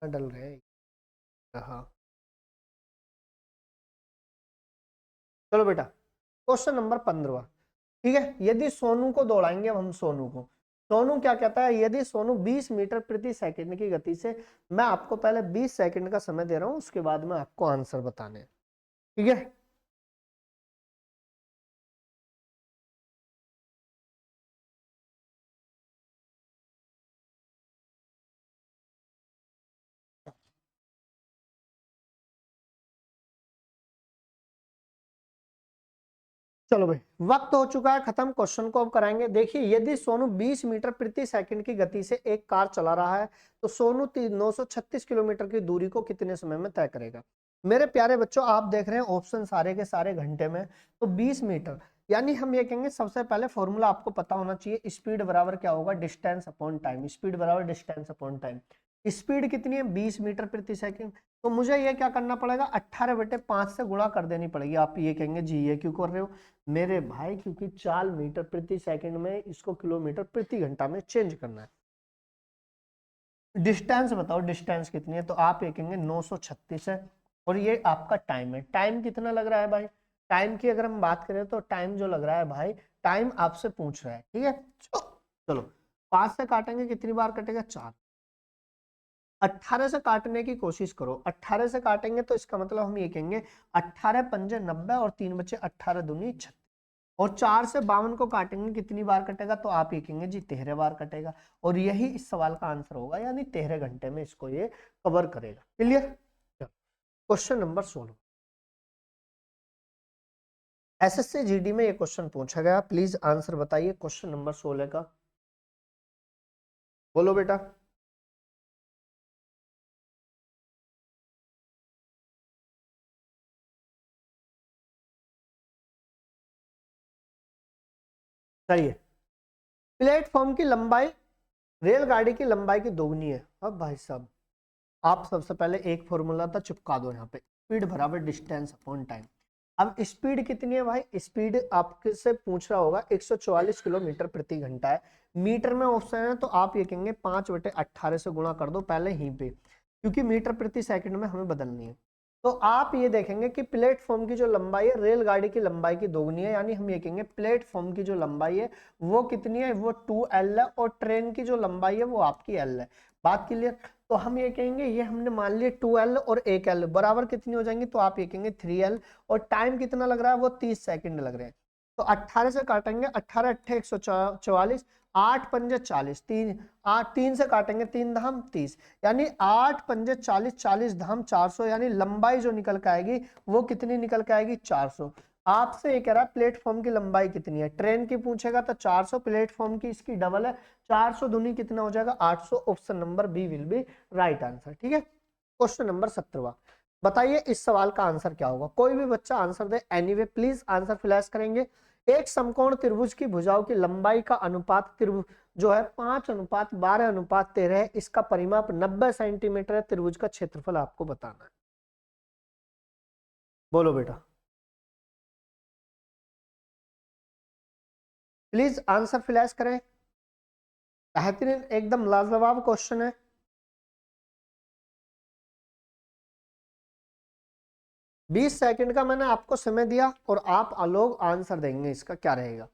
डल रहे हैं। हाँ चलो बेटा क्वेश्चन नंबर 15। ठीक है, यदि सोनू को दौड़ाएंगे, अब हम सोनू को। सोनू क्या कहता है, यदि सोनू 20 मीटर प्रति सेकंड की गति से, मैं आपको पहले 20 सेकंड का समय दे रहा हूं, उसके बाद में आपको आंसर बताने हैं। ठीक है, चलो भाई वक्त हो चुका है खत्म। क्वेश्चन को अब कराएंगे। देखिए यदि सोनू 20 मीटर प्रति सेकंड की गति से एक कार चला रहा है तो सोनू 936 किलोमीटर की दूरी को कितने समय में तय करेगा। मेरे प्यारे बच्चों आप देख रहे हैं ऑप्शन सारे के सारे घंटे में। तो 20 मीटर, यानी हम ये कहेंगे सबसे पहले फॉर्मूला आपको पता होना चाहिए, स्पीड बराबर क्या होगा, डिस्टेंस अपॉन टाइम। स्पीड बराबर डिस्टेंस अपॉन टाइम। स्पीड कितनी है 20 मीटर प्रति सेकंड। तो मुझे ये क्या करना पड़ेगा, 18/5 से गुणा कर देनी पड़ेगी। आप ये कहेंगे जी ये क्यों कर रहे हो मेरे भाई, क्योंकि 4 मीटर प्रति सेकंड में इसको किलोमीटर प्रति घंटा में चेंज करना है। डिस्टेंस बताओ, डिस्टेंस कितनी है। तो आप ये कहेंगे 936 है। और ये आपका टाइम है, टाइम कितना लग रहा है भाई। टाइम की अगर हम बात करें तो टाइम जो लग रहा है भाई, टाइम आपसे पूछ रहा है। ठीक है, चलो 5 से काटेंगे, कितनी बार कटेगा 4। 18 से काटने की कोशिश करो, 18 से काटेंगे तो इसका मतलब हम ये कहेंगे 18 पंजे 90 और 3 बचे 18 दूनी 36। और 4 से 52 को काटेंगे कितनी बार कटेगा, तो आप ये कहेंगे जी 13 बार कटेगा। और यही इस सवाल का आंसर होगा, यानी 13 घंटे में इसको ये कवर करेगा। Clear. Question number 16, SSC GD में ये क्वेश्चन पूछा गया, प्लीज आंसर बताइए क्वेश्चन नंबर 16 का। बोलो बेटा। चलिए, प्लेटफॉर्म की लंबाई रेलगाड़ी की लंबाई की दोगुनी है। अब भाई साहब आप सबसे पहले एक फॉर्मूला था चिपका दो यहाँ पे, स्पीड बराबर डिस्टेंस अपॉन टाइम। अब स्पीड कितनी है भाई, स्पीड आपसे पूछ रहा होगा 144 किलोमीटर प्रति घंटा है। मीटर में ऑप्शन है तो आप ये कहेंगे 5/18 से गुणा कर दो पहले ही पे, क्योंकि मीटर प्रति सेकंड में हमें बदलनी है। तो आप ये देखेंगे कि प्लेटफॉर्म की जो लंबाई है रेलगाड़ी की लंबाई की दोगुनी है, यानी हम ये कहेंगे प्लेटफॉर्म की जो लंबाई है वो कितनी है, वो 2L है, और ट्रेन की जो लंबाई है वो आपकी L है। बात क्लियर। तो हम ये कहेंगे ये हमने मान लिया 2L और 1L बराबर कितनी हो जाएंगी, तो आप ये कहेंगे 3L, और टाइम कितना लग रहा है, वो 30 सेकंड लग रहे हैं। तो 18 से काटेंगे, 18 अट्ठे 144, 8 पंजे 40, 3 से काटेंगे, 3 धाम 30, यानी 8 पंजे 40, 40 धाम 400, यानी लंबाई जो निकल के आएगी वो कितनी निकल के आएगी, 400। आपसे ये कह रहा है प्लेटफॉर्म की लंबाई कितनी है, ट्रेन की पूछेगा तो 400, प्लेटफॉर्म की इसकी डबल है, 400 दूनी कितना हो जाएगा, 800। Option number B will be right answer. ठीक है, क्वेश्चन नंबर 17। बताइए इस सवाल का आंसर क्या होगा। कोई भी बच्चा आंसर दे, एनीवे प्लीज आंसर फ्लैश करेंगे। एक समकोण त्रिभुज की भुजाओं की लंबाई का अनुपात त्रिभुज जो है 5:12:13 है, इसका परिमाप 90 सेंटीमीटर है, त्रिभुज का क्षेत्रफल आपको बताना है। बोलो बेटा, प्लीज आंसर फ्लैश करें। बेहतरीन, एकदम लाजवाब क्वेश्चन है। बीस सेकंड का मैंने आपको समय दिया और आप लोग आंसर देंगे इसका क्या रहेगा।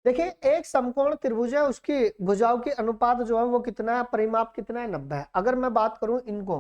देखिए एक समकोण त्रिभुज है, उसकी भुजाओं की अनुपात जो है वो कितना है, परिमाप कितना है, 90 है। अगर मैं बात करूं इनको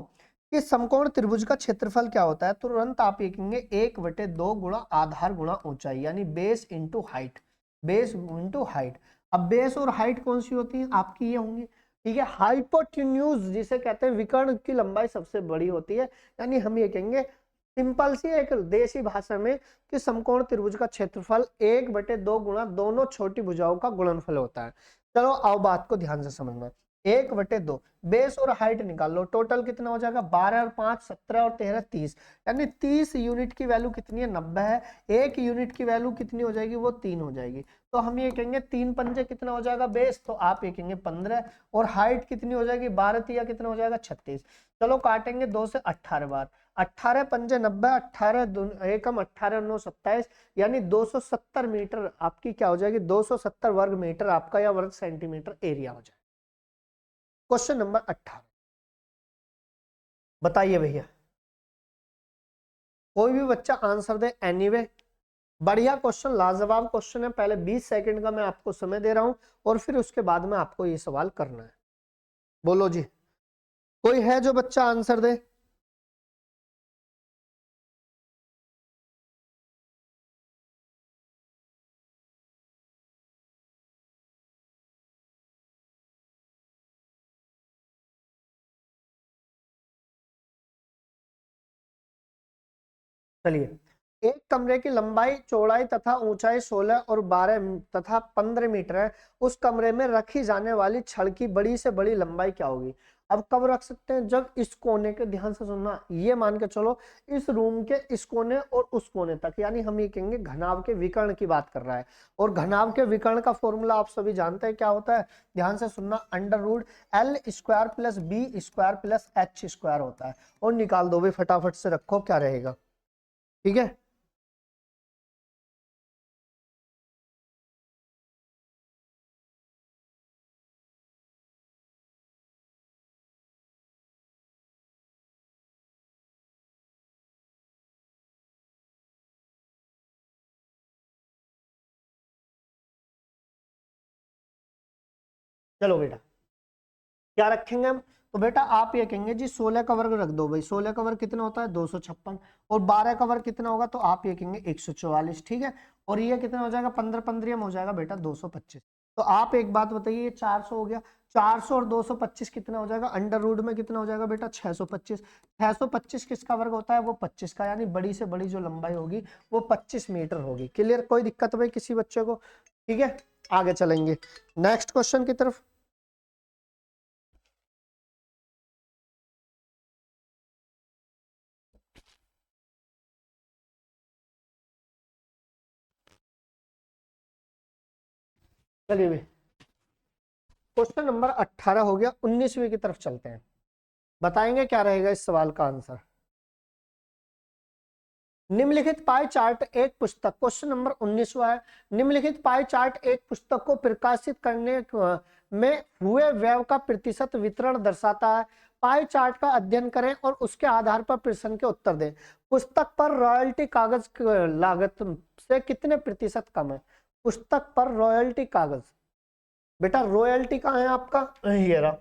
कि समकोण त्रिभुज का क्षेत्रफल क्या होता है, तुरंत आप ये कहेंगे 1/2 गुणा आधार गुणा ऊंचाई, यानी base into height, base into height. अब बेस और हाइट कौन सी होती है, आपकी ये होंगी। ठीक है, हाइपोटेन्यूज जिसे कहते हैं विकर्ण की लंबाई सबसे बड़ी होती है, यानी हम ये कहेंगे सिंपल सी एक देसी भाषा में कि समकोण त्रिभुज का क्षेत्रफल 1/2 गुणा दोनों छोटी भुजाओं का गुणनफल होता है। चलो आओ बात को ध्यान से समझना। 1/2 बेस और हाइट निकाल लो, टोटल कितना हो जाएगा, 12 और 5 17 और 13 30, यानी 30 यूनिट की वैल्यू कितनी है, 90 है। एक यूनिट की वैल्यू कितनी हो जाएगी, वो 3 हो जाएगी। तो हम ये कहेंगे 3 पंजे कितना हो जाएगा बेस, तो आप ये कहेंगे 15, और हाइट कितनी हो जाएगी 12 तिया कितना हो जाएगा 36। चलो काटेंगे 2 से 18 बार, 18 पंजे 90, 18 एकम 18 9 27, यानी 270 मीटर आपकी क्या हो जाएगी, 270 वर्ग मीटर आपका या वर्ग सेंटीमीटर एरिया हो जाएगा। क्वेश्चन नंबर 18 बताइए भैया, कोई भी बच्चा आंसर दे एनीवे। बढ़िया क्वेश्चन, लाजवाब क्वेश्चन है। पहले 20 सेकंड का मैं आपको समय दे रहा हूं और फिर उसके बाद में आपको ये सवाल करना है। बोलो जी, कोई है जो बच्चा आंसर दे। चलिए, एक कमरे की लंबाई चौड़ाई तथा ऊंचाई 16 और 12 तथा 15 मीटर है, उस कमरे में रखी जाने वाली छड़ की बड़ी से बड़ी लंबाई क्या होगी। अब कब रख सकते हैं, जब इस कोने के, ध्यान से सुनना, ये मान के चलो इस रूम के इस कोने और उस कोने तक, यानी हम ये कहेंगे घनाभ के विकर्ण की बात कर रहा है। और घनाभ के विकर्ण का फॉर्मूला आप सभी जानते हैं क्या होता है, ध्यान से सुनना, √L² + B² + H² होता है। और निकाल दो भाई, फटाफट से रखो क्या रहेगा। ठीक है, चलो बेटा क्या रखेंगे हम। तो बेटा आप ये कहेंगे जी 16 का वर्ग रख दो भाई, 16 का वर्ग कितना होता है 256, और 12 का वर्ग कितना होगा, तो आप ये कहेंगे 144। ठीक है, और ये कितना हो जाएगा, 15 15 हो जाएगा बेटा 225। तो आप एक बात बताइए, ये 400 हो गया, 400 और 225 कितना हो जाएगा, अंडर रूट में कितना हो जाएगा बेटा 625। 625 किसका वर्ग होता है, वो 25 का, यानी बड़ी से बड़ी जो लंबाई होगी वो 25 मीटर होगी। क्लियर, कोई दिक्कत भाई किसी बच्चे को। ठीक है, आगे चलेंगे नेक्स्ट क्वेश्चन की तरफ। चलिए भाई, क्वेश्चन नंबर 18 हो गया, 19वीं की तरफ चलते हैं। बताएंगे क्या रहेगा इस सवाल का आंसर। निम्नलिखित पाई चार्ट एक पुस्तक, क्वेश्चन नंबर 19वां है, निम्नलिखित पाई चार्ट एक पुस्तक को प्रकाशित करने में हुए व्यय का प्रतिशत वितरण दर्शाता है। पाई चार्ट का अध्ययन करें और उसके आधार पर प्रश्न के उत्तर दें। पुस्तक पर रॉयल्टी कागज लागत से कितने प्रतिशत कम है? पुस्तक पर रॉयल्टी कागज, बेटा रॉयल्टी कहाँ है आपका, ये रहा,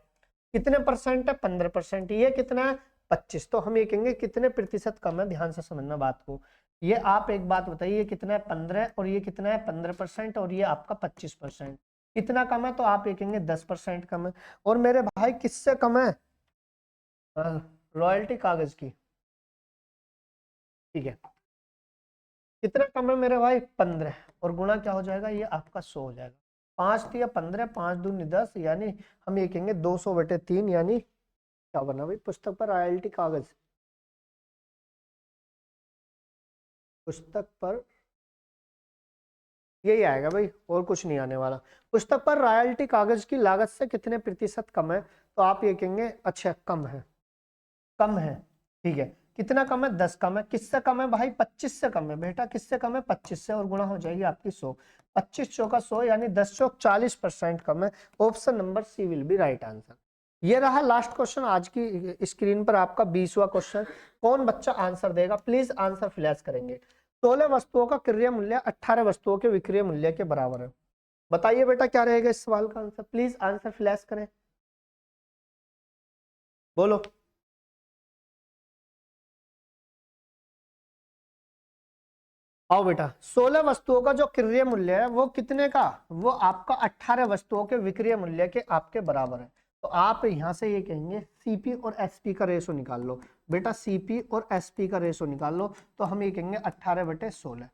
कितने परसेंट है? 15%। ये कितना है? 25। तो हम ये कहेंगे कितने प्रतिशत कम है, ध्यान से समझना बात को। ये आप एक बात बताइए, ये कितना है? 15, और ये कितना है? 15%, और ये आपका 25%। कितना कम है? तो आप ये कहेंगे 10% कम है। और मेरे भाई किससे कम है? रॉयल्टी कागज की, ठीक है। कितना कम है मेरे भाई? 15, और गुणा क्या हो जाएगा? ये आपका 100 हो जाएगा। 5 दिया 15, 5 दूनी 10, यानी हम ये कहेंगे 200/3, यानी क्या बना भाई? पुस्तक पर रॉयल्टी कागज, पुस्तक पर यही आएगा भाई, और कुछ नहीं आने वाला। पुस्तक पर रॉयल्टी कागज की लागत से कितने प्रतिशत कम है? तो आप ये कहेंगे अच्छा कम है, कम है, ठीक है। कितना कम है? 10 कम है। किससे कम है भाई? 25 से कम है बेटा। किससे कम है? 25 से, और गुणा हो जाएगी आपकी 100। 25 चौका 100, यानी 10 चौक 40% कम है। Option number C will be right answer. ये रहा लास्ट क्वेश्चन आज की स्क्रीन पर आपका 20वां क्वेश्चन। कौन बच्चा आंसर देगा? प्लीज आंसर फ्लैश करेंगे। 16 वस्तुओं का क्रय मूल्य 18 वस्तुओं के विक्रय मूल्य के बराबर है। बताइए बेटा क्या रहेगा इस सवाल का आंसर? प्लीज आंसर फ्लैश करें, बोलो। आओ बेटा, 16 वस्तुओं का जो क्रय मूल्य है वो कितने का? वो आपका 18 वस्तुओं के विक्रय मूल्य के आपके बराबर है। तो आप यहां से ये कहेंगे सीपी और एसपी का रेशो निकाल लो। बेटा सीपी और एसपी का रेशो निकाल लो, तो हम ये कहेंगे 18/16।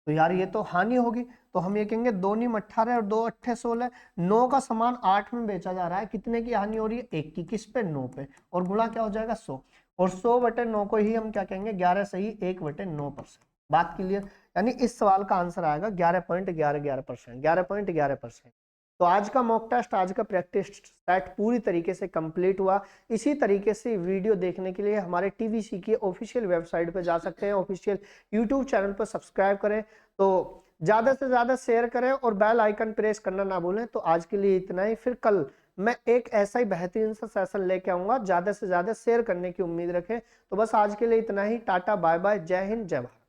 तो यार ये तो हानि होगी, तो हम ये कहेंगे 2 नीम 18 और 2 अट्ठे 16। 9 का सामान 8 में बेचा जा रहा है, कितने की हानि हो रही है? 1 की। किस पे? 9 पे। और गुणा क्या हो जाएगा? 100। और 100/9 को ही हम क्या कहेंगे? 11 सही 1/9%। बात क्लियर? यानी इस सवाल का आंसर आएगा 11.11%, 11.11%। तो आज का मॉक टेस्ट, आज का प्रैक्टिस सेट पूरी तरीके से कंप्लीट हुआ। इसी तरीके से वीडियो देखने के लिए हमारे टीवीसी की ऑफिशियल वेबसाइट पर जा सकते हैं, ऑफिशियल यूट्यूब चैनल पर सब्सक्राइब करें। तो ज्यादा से ज्यादा शेयर करें और बेल आइकन प्रेस करना ना भूलें। तो आज के लिए इतना ही, फिर कल मैं एक ऐसा ही बेहतरीन सा सेशन लेके आऊंगा। ज्यादा से ज्यादा शेयर करने की उम्मीद रखें। तो बस आज के लिए इतना ही। टाटा बाय बाय, जय हिंद, जय भारत।